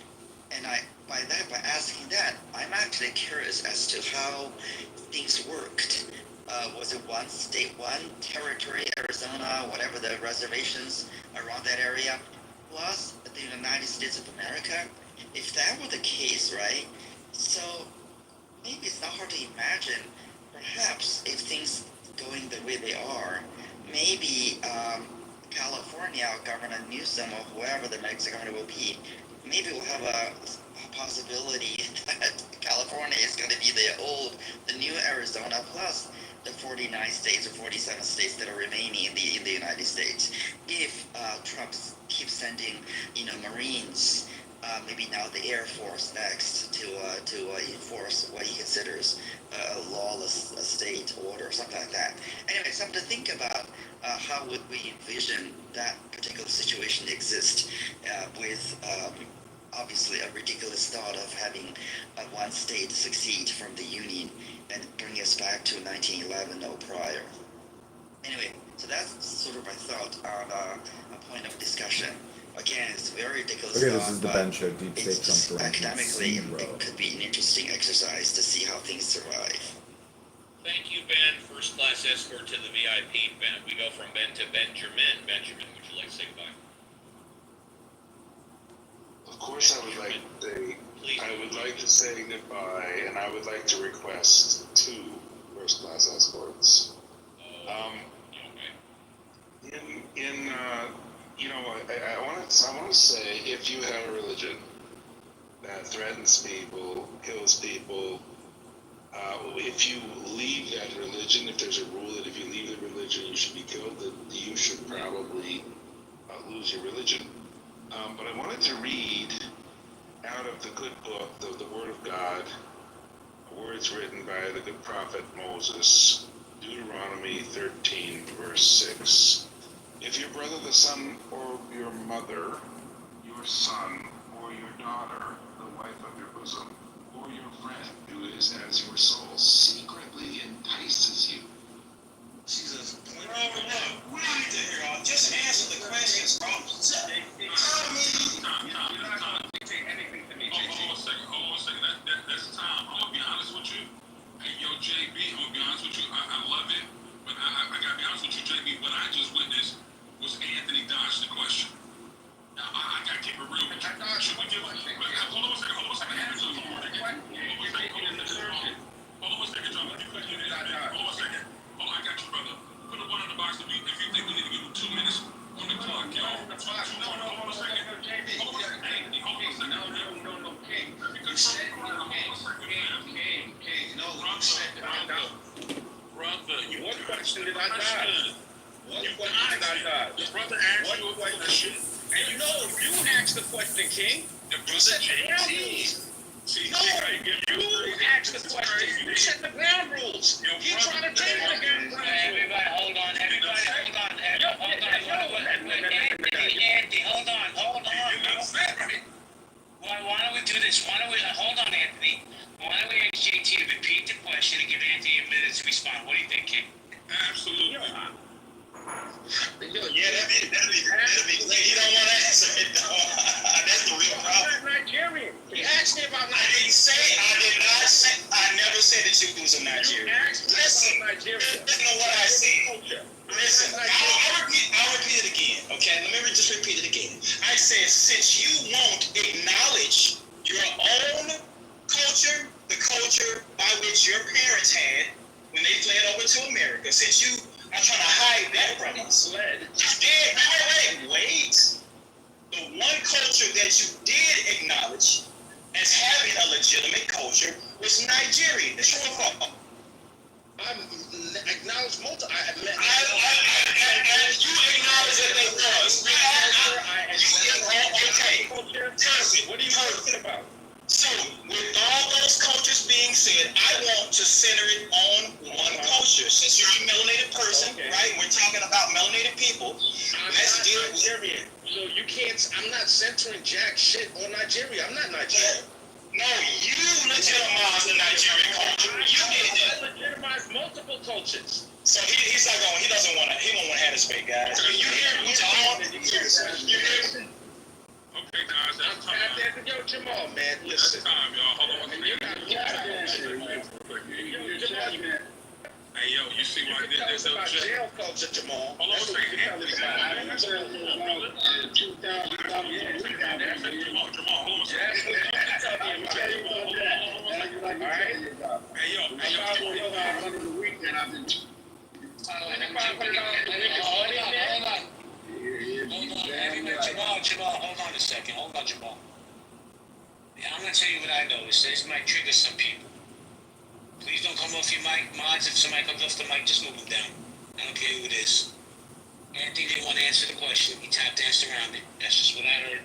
And by asking that, I'm actually curious as to how things worked. Was it one state, one territory, Arizona, whatever the reservations around that area, plus the United States of America? If that were the case, right? So maybe it's not hard to imagine, perhaps if things going the way they are, maybe California, Governor Newsom, or whoever the next governor will be, maybe we'll have a possibility that California is going to be the new Arizona plus the 49 states or 47 states that are remaining in the United States. If Trump keeps sending, Marines, maybe now the Air Force next to enforce what he considers a lawless state order or something like that. Anyway, something to think about. How would we envision that particular situation exist with obviously a ridiculous thought of having one state succeed from the Union and bring us back to 1911 or prior. Anyway, So that's sort of my thought on a point of discussion. Again, it's very ridiculous. Okay, thought, this is the but Ben Show. Deep State it's just Trump academically, Zero. it could be an interesting exercise to see how things survive. Thank you, Ben. First class escort to the VIP. Ben, we go from Ben to Benjamin. Benjamin, would you like to say goodbye? Of course, I would like to say, Please. I would like to say goodbye, and I would like to request 2 first-class escorts. Okay. I want to say, if you have a religion that threatens people, kills people, if you leave that religion, if there's a rule that if you leave the religion you should be killed, then you should probably lose your religion. But I wanted to read out of the good book, the Word of God, words written by the good prophet Moses, Deuteronomy 13, verse 6. If your brother, the son, or your mother, your son, or your daughter, the wife of your bosom, or your friend, who is as your soul, secretly entices you. Jesus. We need to hear all. Just answer the questions, bro. Tell me. You're not going to dictate anything to me, JB. Hold on a second. That's time. I'm going to be honest with you. Hey, yo, JB, I'm going to be honest with you. I love it. But I got to be honest with you, JB. What I just witnessed was Anthony dodged the question. Now, I got to keep it real with you. Should we give hold on a second. Hold on a second, John. Let me quick you this. Hold on a second. Hold on, I got you, brother. Put a 1 in the box if you think we need to give him 2 minutes on the clock, yo. Hold on a second. Hold on a second. No, King. You said King. No, you said brother, what question did I dodge? What question did I dodge? Your brother asked you a question. And you know, you asked the question, King. You said the ground rules. No, you asked the question. You set the ground rules. You're trying to take the ground rules. Everybody, hold on. Anthony, hold on. Why don't we do this? Hold on, Anthony. Why don't we ask JT to repeat the question and give Anthony a minute to respond? What do you think, King? Absolutely. Yeah, that'd be great. You don't want to answer it, though. That's the real problem. I'm not Nigerian. He asked me about I never said that you was a Nigerian. Listen, listen to what I said. Listen, I'll repeat it again, okay? Let me just repeat it again. I said, since you won't acknowledge your own culture, the culture by which your parents had when they fled over to America, since you are trying to hide that from us. Wait. The one culture that you did acknowledge as having a legitimate culture was Nigeria. It's your fault. I acknowledge multiple. And you acknowledge that they was. Okay. What are you talking about? So, with all those cultures being said, I want to center it on one culture. Since you're a melanated person, right? We're talking about melanated people. Let's deal with Nigerian. So you can't. I'm not centering jack shit on Nigeria. I'm not Nigerian. No, you legitimize the Nigerian culture. You did that. I legitimize multiple cultures. So he's like, he won't want to have his fake guys. You hear me talk? You hear me? Okay, guys, that's time. Yo, Jamal, man, listen. That's time, y'all. Hold on. Hey, yo, you see what I did there, though, Jay? Jail culture, Jamal. Hold on a second. Anthony, Jamal, hold on a second. Jamal, hold on a second. Hold on, Jamal. Yeah, I'm going to tell you what I noticed. This might trigger some people. Please don't come off your mic. Mods, if somebody comes off the mic, just move them down. I don't care who it is. Anthony didn't want to answer the question. He tap danced around it. That's just what I heard.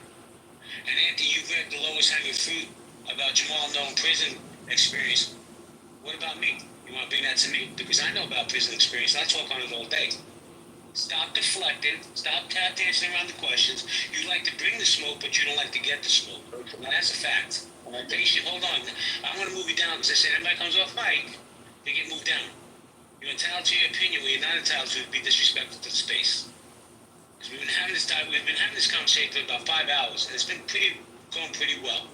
And Anthony, you've read the lowest hanging fruit about Jamal knowing prison experience. What about me? You want to bring that to me? Because I know about prison experience. I talk on it all day. Stop deflecting. Stop tap dancing around the questions. You like to bring the smoke, but you don't like to get the smoke. And that's a fact. Patient, hold on. I'm going to move you down because I said everybody comes off mic, they get moved down. You're entitled to your opinion. What you're not entitled to is be disrespectful to the space. Because we've been having this conversation for about 5 hours, and it's been going pretty well.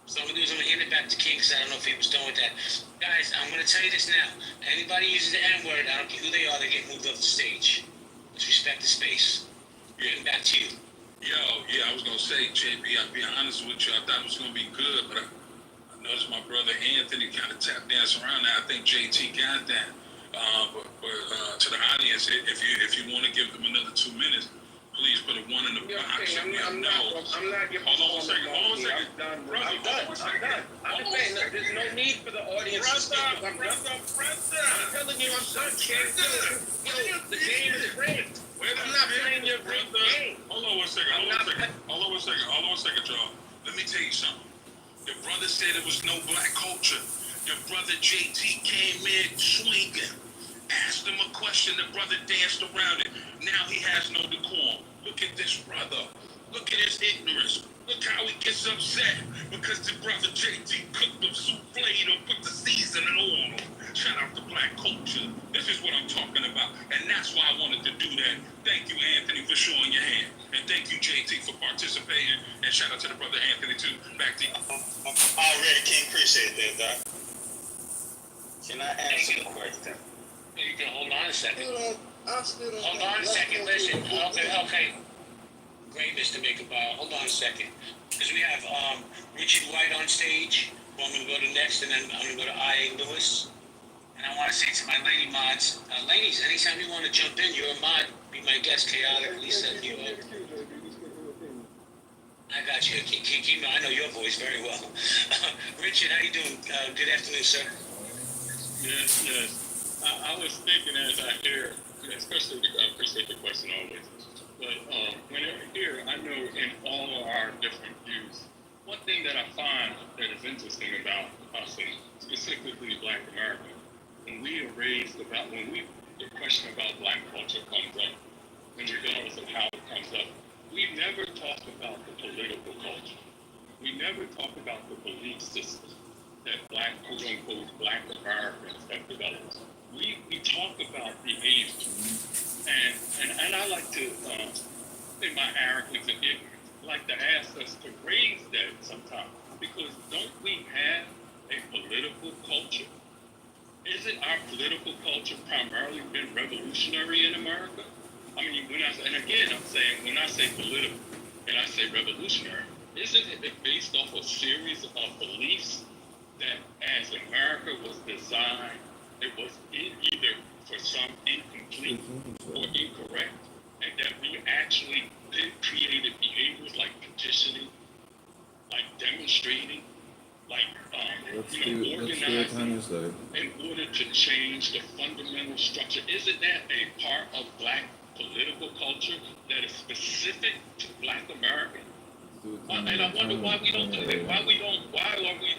So I'm gonna do is I'm gonna hand it back to King because I don't know if he was done with that. Guys, I'm gonna tell you this now. Anybody uses the N-word, I don't care who they are, they get moved off the stage. Let's respect the space. Getting back to you. Yo, yeah, I was gonna say, JB, I'll be honest with you, I thought it was gonna be good, but I noticed my brother Anthony kind of tap dance around that. I think JT got that. But to the audience, if you want to give them another 2 minutes, please put a 1 in the box. I'm not giving Hold on a second. I'm done. I'm done. I'm just saying that there's no need for the audience to speak. I'm telling you, I'm done, kid. The game is rigged. I'm not playing your rigged game. Hold on one second, y'all. Let me tell you something. Your brother said it was no black culture. Your brother JT came in swinging. Asked him a question, the brother danced around it. Now he has no decorum. Look at this brother. Look at his ignorance. Look how he gets upset because the brother JT cooked the souffle or put the seasoning on him. Shout out to black culture. This is what I'm talking about. And that's why I wanted to do that. Thank you, Anthony, for showing your hand. And thank you, JT, for participating. And shout out to the brother Anthony, too. Back to you. Already, King, appreciate that, Doc. Can I answer the question? You can hold on a second. Hold on a second. Listen. Okay. Great, Mr. Makerbauer. Hold on a second. Because we have Richard White on stage, who I'm going to go to next, and then I'm going to go to I.A. Lewis. And I want to say to my lady mods, ladies, anytime you want to jump in, you're a mod. Be my guest, Chaotic, Lisa, you. I got you. I know your voice very well. Richard, how you doing? Good afternoon, sir. Yes. I was thinking as I hear, especially I appreciate the question always, but whenever I hear, I know in all of our different views, one thing that I find that is interesting about us, and specifically Black America, when we are raised about, the question about Black culture comes up, and regardless of how it comes up, we never talk about the political culture. We never talk about the belief system that Black, quote unquote, Black Americans have developed. We talk about behavior, and I like to, in my arrogance and ignorance, like to ask us to raise that sometimes, because don't we have a political culture? Isn't our political culture primarily been revolutionary in America? I mean, when I say political and I say revolutionary, isn't it based off a series of beliefs that as America was designed, it was either for some incomplete or incorrect, and that we actually then created behaviors like petitioning, like demonstrating, like organizing in order to change the fundamental structure. Isn't that a part of Black political culture that is specific to Black America? And I wonder why we don't do it. Why are we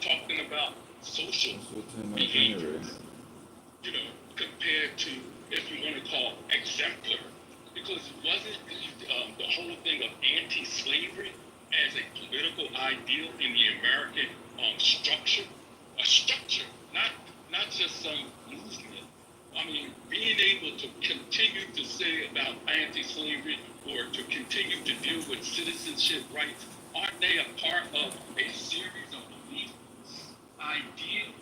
talking about social behaviors, compared to, if you want to call, exemplar? Because it wasn't the whole thing of anti-slavery as a political ideal in the American structure, a structure, not just some movement. I mean, being able to continue to say about anti-slavery or to continue to deal with citizenship rights, aren't they a part of a series of beliefs, ideas,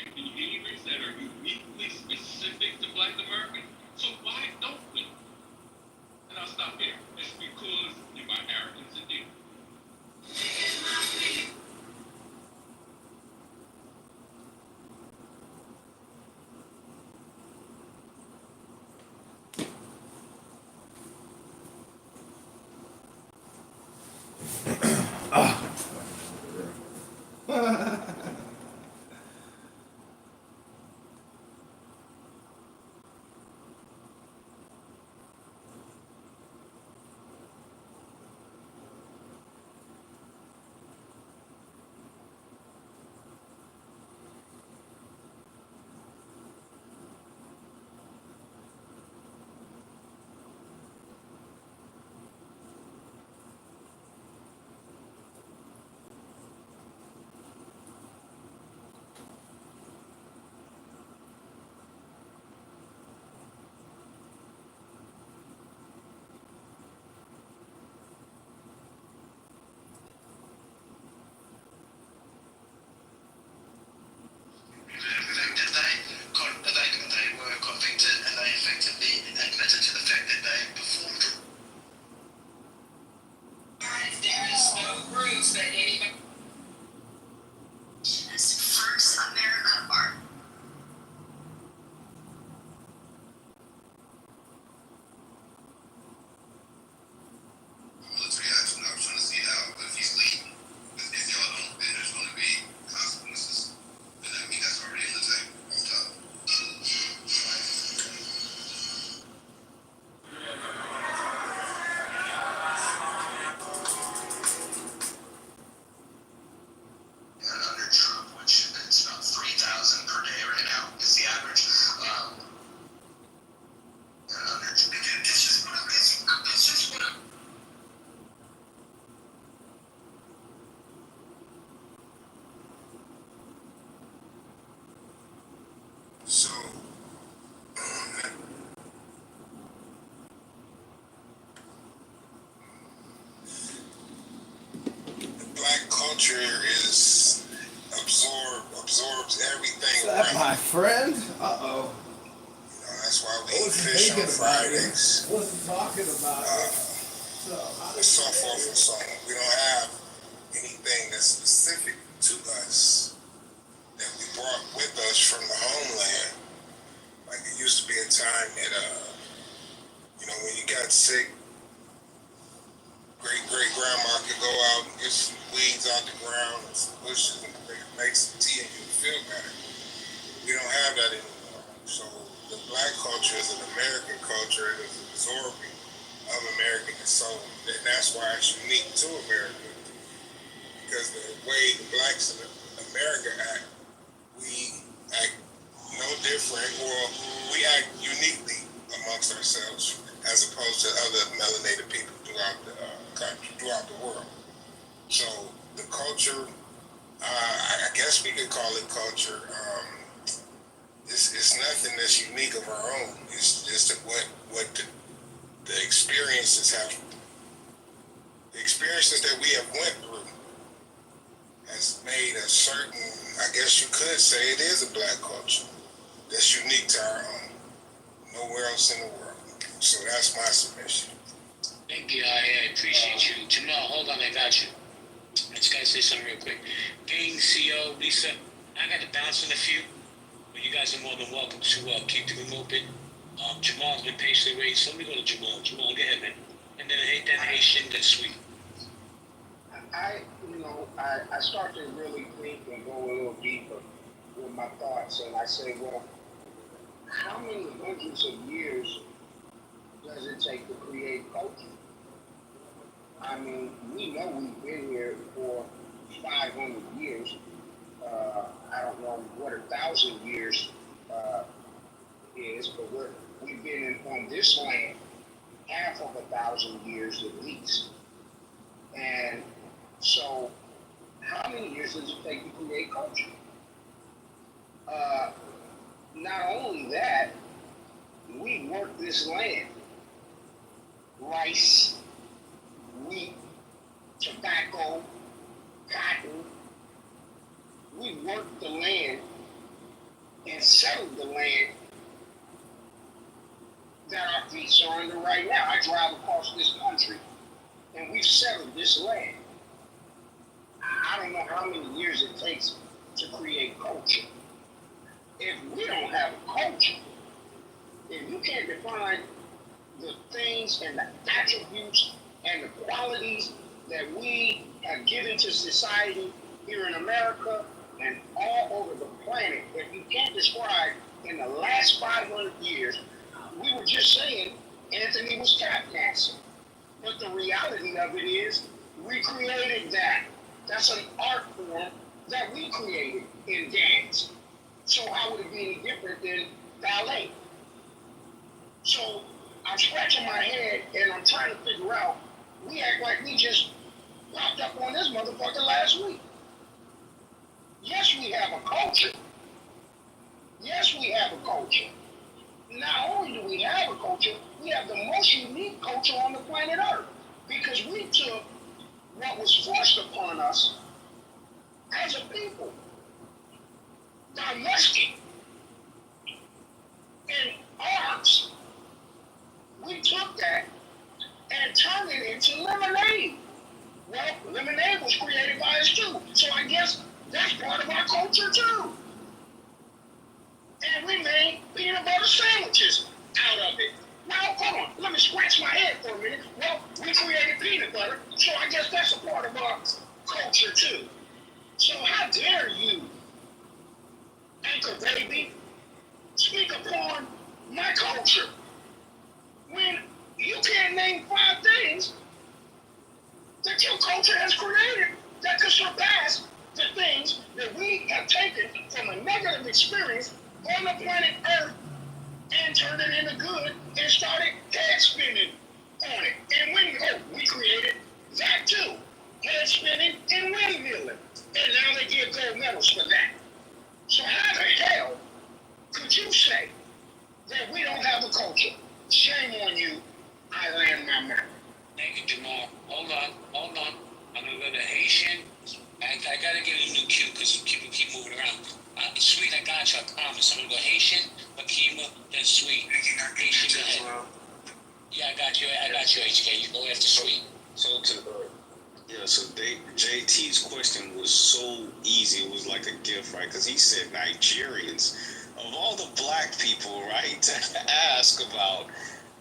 and behaviors that are uniquely specific to Black Americans? So why don't we? And I'll stop here. It's because in my arrogance and ignorance. So, black culture is absorbs everything. Is that my friend? Uh-oh. That's why we eat fish on Fridays. I wasn't talking about it. So forth and so on. We don't have anything that's specific to us that we brought with us from the homeland. Like it used to be a time that, when you got sick, great-grandma could go out and get some weeds out the ground and some bushes and they could make some tea and you would feel better. We don't have that anymore. So the black culture is an American culture. It is absorbing of American, and so that's why it's unique to America. Because the way the blacks in America act, we act no different, or we act uniquely amongst ourselves as opposed to other melanated people throughout the country, throughout the world. So the culture, I guess we could call it culture. It's nothing that's unique of our own. It's just what the experiences that we have went through has made a certain, I guess you could say it is a black culture that's unique to our own. Nowhere else in the world. So that's my submission. Thank you, I appreciate you. Jamal, hold on, I got you. I just gotta say something real quick. Gang, CO, Lisa, I got to bounce in a few, but you guys are more than welcome to keep the room open. Jamal's been patiently waiting, so let me go to Jamal. Jamal, go ahead, man. And then Haitian, that's sweet. I start to really think and go a little deeper with my thoughts, and I say, well, how many hundreds of years does it take to create culture? I mean, we know we've been here for 500 years. I don't know what 1,000 years is, but we've been on this land half of 1,000 years at least. And so, how many years does it take to create culture? Not only that, we work this land. Rice, wheat, tobacco, cotton. We worked the land and settled the land that our feet are under right now. I drive across this country and we've settled this land. I don't know how many years it takes to create culture. If we don't have a culture, if you can't define the things and the attributes and the qualities that we have given to society here in America and all over the planet, if you can't describe in the last 500 years, we were just saying Anthony was tap dancing. But the reality of it is we created that. That's an art form that we created in dance. So how would it be any different than ballet? So I'm scratching my head and I'm trying to figure out, we act like we just popped up on this motherfucker last week. Yes, we have a culture. Yes, we have a culture. Not only do we have a culture, we have the most unique culture on the planet Earth. Because we took what was forced upon us as a people. Domestic and arms. We took that and turned it into lemonade. Well, lemonade was created by us too. So I guess that's part of our culture too. And we made peanut butter sandwiches out of it. Now, hold on, let me scratch my head for a minute. Well, we created peanut butter, so I guess that's a part of our culture too. So how dare you, Anchor Baby, speak upon my culture when you can't name 5 things that your culture has created that could surpass the things that we have taken from a negative experience on the planet Earth and turned it into good and started head spinning on it. And we created that too. Head spinning and windmilling. And now they give gold medals for that. So how the hell could you then Sweet. Yeah, I got you, HK. You go after Sweet. So JT's question was so easy. It was like a gift, right? Because he said Nigerians. Of all the black people, right, to ask about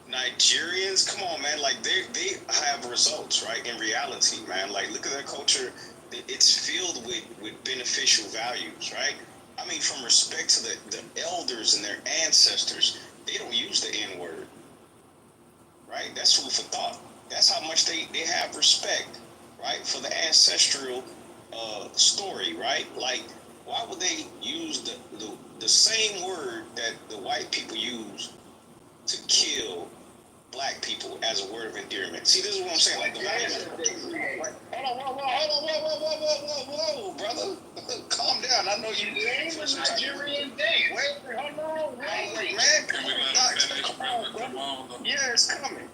Nigerians, come on, man. Like, they have results, right? In reality, man. Like, look at their culture. It's filled with beneficial values, right? I mean, from respect to the elders and their ancestors, they don't use the N-word, right? That's food for thought. That's how much they have respect, right, for the ancestral story, right? Like, why would they use the same word that the white people use to kill black people as a word of endearment? See, this is what I'm saying. Like, whoa, brother, calm down. I know you. Name a Nigerian dance. Wait, hold on, wait, man. Come on, bro. Yeah, it's coming.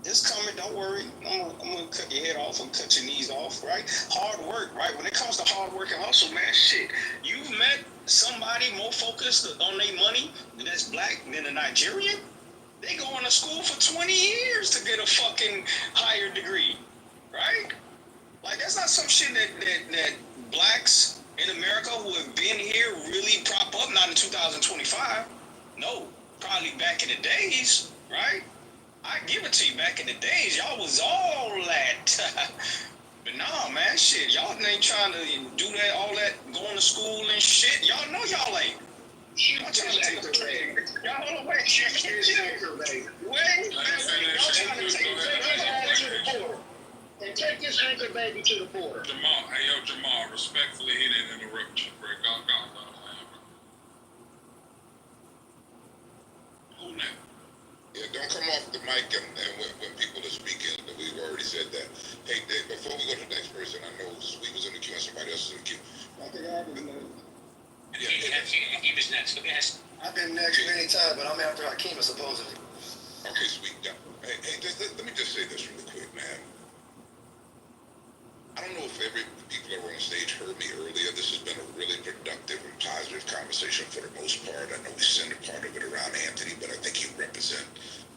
It's coming, don't worry. I'm gonna cut your head off and cut your knees off, right? Hard work, right? When it comes to hard work and hustle, man, shit. You've met somebody more focused on their money that's black than a Nigerian? They going to school for 20 years to get a fucking higher degree, right? Like, that's not some shit that blacks in America who have been here really prop up, not in 2025. No, probably back in the days, right? I give it to you, back in the days, y'all was all that. But nah, man, shit, y'all ain't trying to do that, all that, going to school and shit. Y'all know y'all ain't. Y'all trying to take the bag. Y'all hold on, wait, shit. Wait, y'all trying to take the border. And take this anchor baby to the border. Jamal, respectfully, he didn't interrupt you, bro. Go. Who now? Yeah, don't come off the mic and when people are speaking, we've already said that. Hey, Dave, before we go to the next person, I know Sweet was in the queue and somebody else is in the queue. He was next. I've been next many times, but I'm after Hakima supposedly. Okay, Sweet. Yeah. Hey, let me just say this really quick, man. I don't know if people that were on stage heard me earlier. This has been a really productive and positive conversation for the most part. I know we centered part of it around Anthony, but I think you represent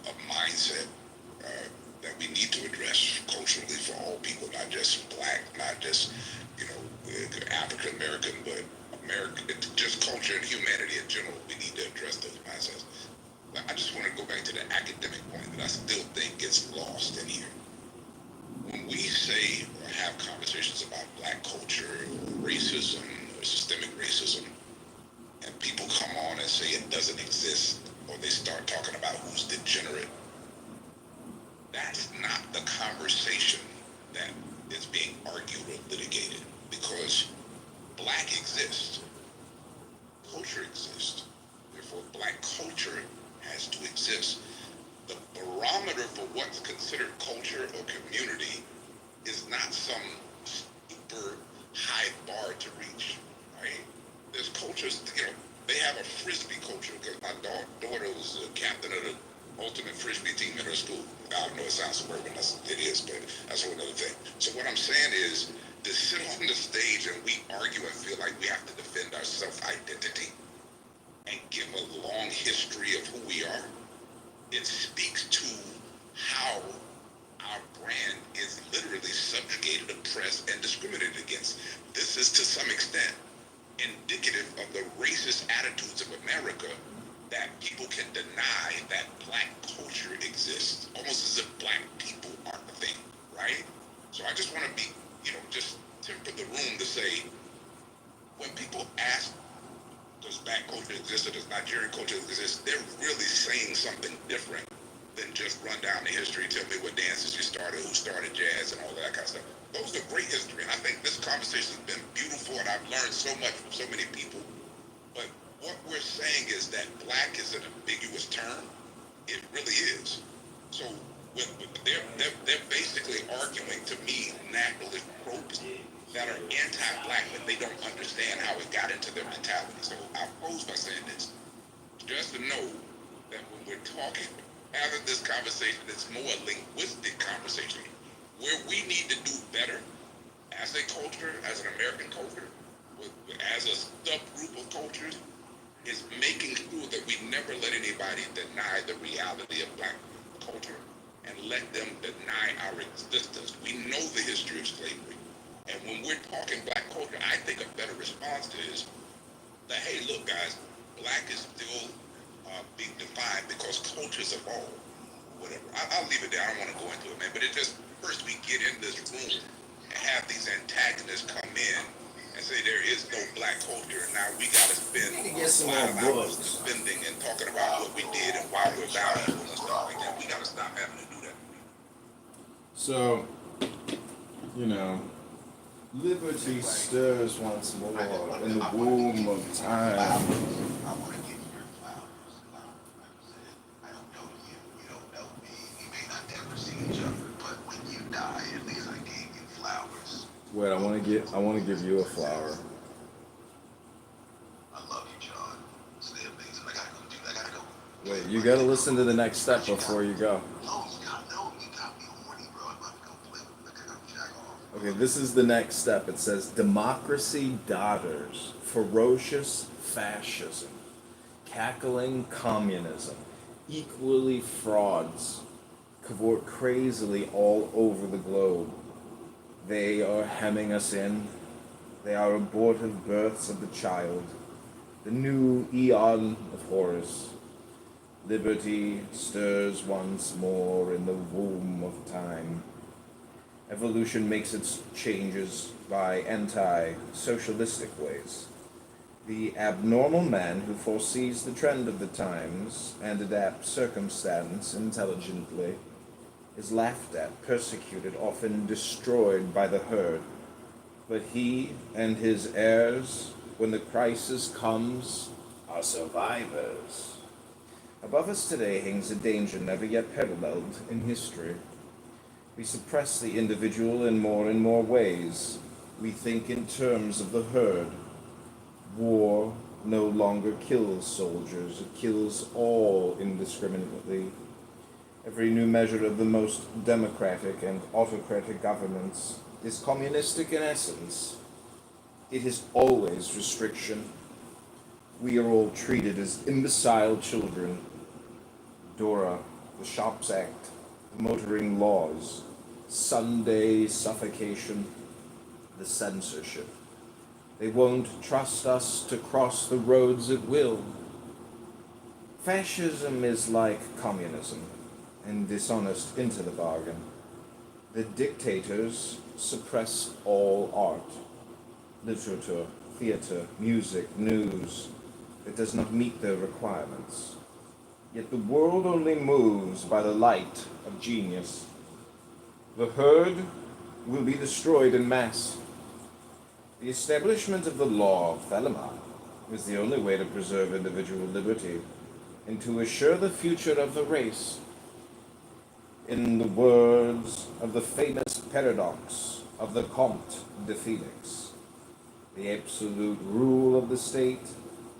a mindset that we need to address culturally for all people, not just black, not just, African American, but American, just culture and humanity in general. We need to address those mindsets. But I just want to go back to the academic point that I still think gets lost in here. When we say or have conversations about black culture or racism or systemic racism, and people come on and say it doesn't exist, or they start talking about who's degenerate, that's not the conversation that is being argued or litigated, because black exists, culture exists, therefore black culture has to exist. The barometer for what's considered culture or community is not some super high bar to reach, right? There's cultures, they have a frisbee culture, because my daughter was a captain of the ultimate frisbee team at her school. I know it sounds suburban, it is, but that's a whole other thing. So what I'm saying is, to sit on the stage and we argue and feel like we have to defend our self-identity and give a long history of who we are, it speaks to how our brand is literally subjugated, oppressed, and discriminated against. This is to some extent indicative of the racist attitudes of America, that people can deny that black culture exists, almost as if black people aren't a thing, right? So I just want to be, just temper the room to say, when people ask, does black culture exist or does Nigerian culture exist, they're really saying something different than just run down the history, tell me what dances you started, who started jazz, and all that kind of stuff. Those are great history, and I think this conversation has been beautiful, and I've learned so much from so many people. But what we're saying is that black is an ambiguous term. It really is. So they're basically arguing to me nationalist tropes that are anti-black, but they don't understand how it got into their mentality. So I'll close by saying this. Just to know that when we're having this conversation, it's more a linguistic conversation. Where we need to do better as a culture, as an American culture, as a subgroup of cultures, is making sure that we never let anybody deny the reality of black culture and let them deny our existence. We know the history of slavery. And when we're talking black culture, I think a better response is that, hey, look, guys, black is still being defined because cultures evolve. Whatever. I'll leave it there. I don't want to go into it, man. But it just, first we get in this room and have these antagonists come in and say there is no black culture, and now we got to spend a lot of hours defending and talking about what we did and why we're valuable and stuff like that. We got to stop having to do that. So, liberty stirs once more in the womb of time. I want to give you your flowers. I don't know you. You don't know me. We may not ever see each other, but when you die, at least I gave you flowers. Wait, I want to give you a flower. I love you, John. Stay amazing. I gotta go. Wait, you gotta listen to the next step before you go. You got me horny, bro. I'm about to go play with it. I gotta jack off. Okay, this is the next step. It says democracy daughters, ferocious fascism, cackling communism, equally frauds, cavort crazily all over the globe. They are hemming us in. They are abortive births of the child, the new eon of horrors. Liberty stirs once more in the womb of time. Evolution makes its changes by anti-socialistic ways. The abnormal man who foresees the trend of the times and adapts circumstance intelligently is laughed at, persecuted, often destroyed by the herd. But he and his heirs, when the crisis comes, are survivors. Above us today hangs a danger never yet paralleled in history. We suppress the individual in more ways. We think in terms of the herd. War no longer kills soldiers, it kills all indiscriminately. Every new measure of the most democratic and autocratic governments is communistic in essence. It is always restriction. We are all treated as imbecile children. DORA, the Shops Act, the motoring laws, Sunday suffocation, the censorship. They won't trust us to cross the roads at will. Fascism is like communism, and dishonest into the bargain. The dictators suppress all art, literature, theater, music, news that does not meet their requirements. Yet the world only moves by the light of genius. The herd will be destroyed in mass. The establishment of the law of Thelemann is the only way to preserve individual liberty and to assure the future of the race. In the words of the famous paradox of the Comte de Felix, the absolute rule of the state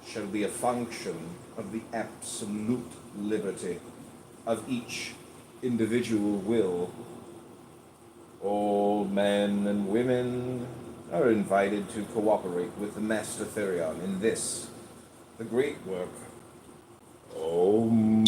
shall be a function of the absolute liberty of each individual will. All men and women are invited to cooperate with the Master Therion in this, the great work. Om.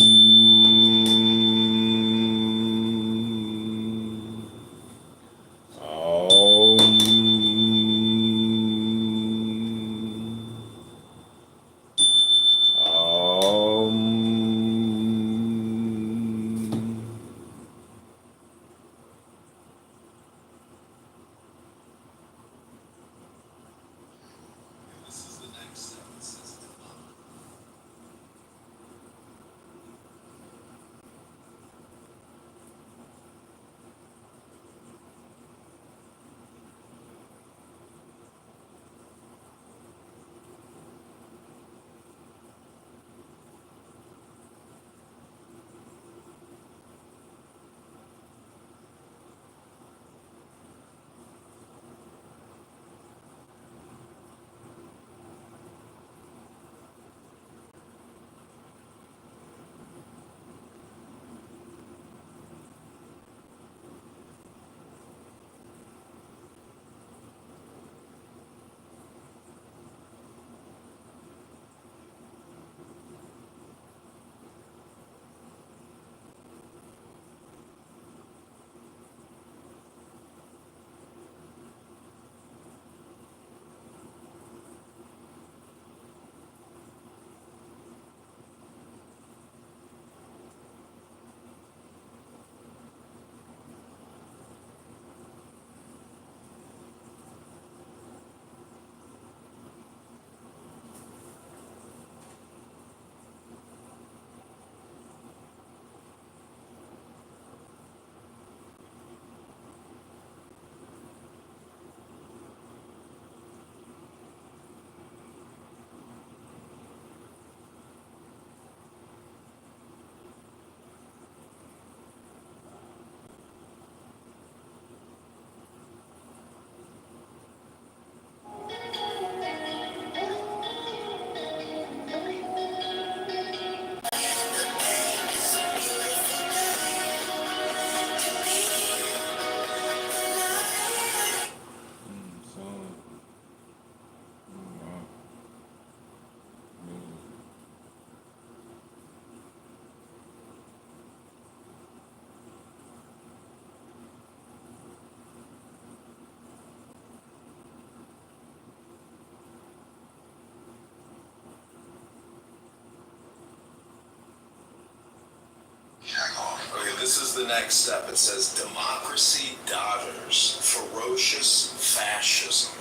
this is the next step. It says democracy dodders, ferocious fascism,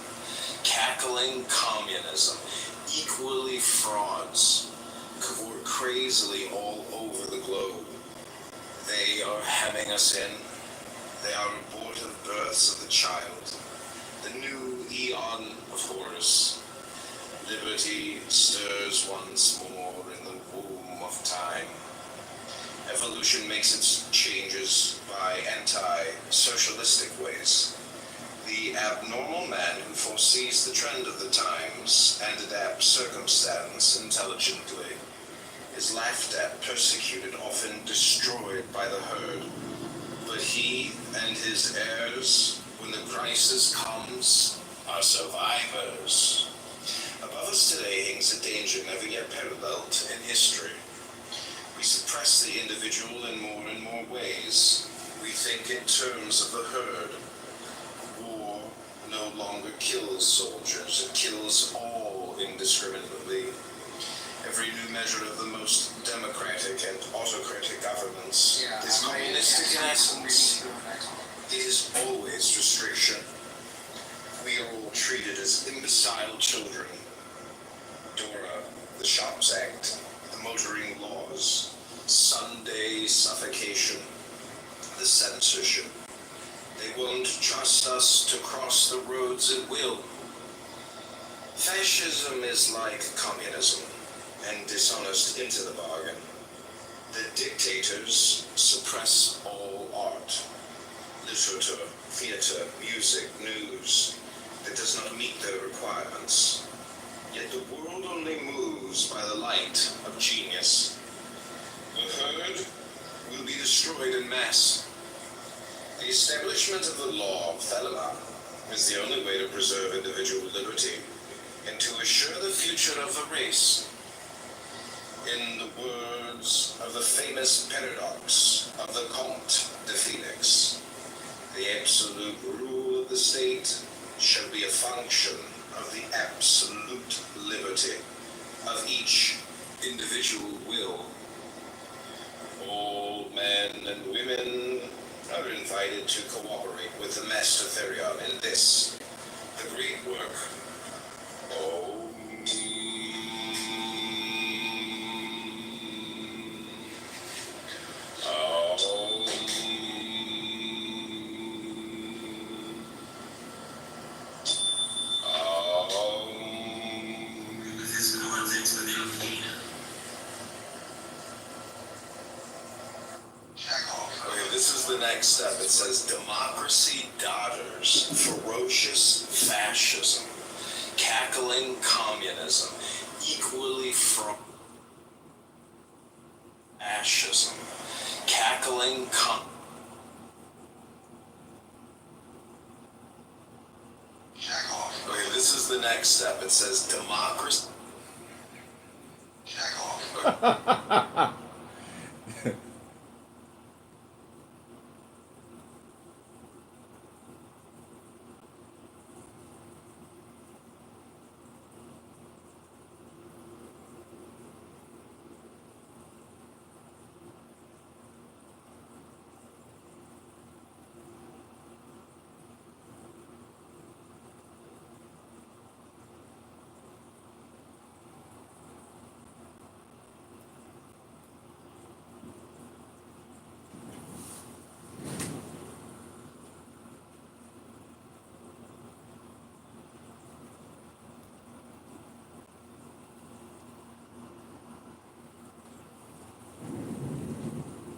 cackling communism, equally frauds, cavort crazily all over the globe. They are hemming us in. They are abortive births of the child. The new eon of horrors. Liberty stirs once more in the womb of time. Evolution makes its changes by anti-socialistic ways. The abnormal man who foresees the trend of the times and adapts circumstance intelligently is laughed at, persecuted, often destroyed by the herd. But he and his heirs, when the crisis comes, are survivors. Above us today hangs a danger never yet paralleled in history. We suppress the individual in more and more ways. We think in terms of the herd. War no longer kills soldiers. It kills all indiscriminately. Every new measure of the most democratic and autocratic governments is communistic in essence. It is always restriction. We are all treated as imbecile children. DORA, the Shops Act, the motoring laws, Sunday suffocation, the censorship. They won't trust us to cross the roads at will. Fascism is like communism, and dishonest into the bargain. The dictators suppress all art, literature, theater, music, news that does not meet their requirements. Yet the world only moves by the light of genius. The herd will be destroyed in mass. The establishment of the law of Thelema is the only way to preserve individual liberty and to assure the future of the race. In the words of the famous paradox of the Comte de Felix, the absolute rule of the state shall be a function of the absolute liberty of each individual will. All men and women are invited to cooperate with the Master Therion in this, the great work. This is the next step. It says democracy dodders, ferocious fascism, cackling communism, equally fascism, cackling Okay, this is the next step. It says democracy.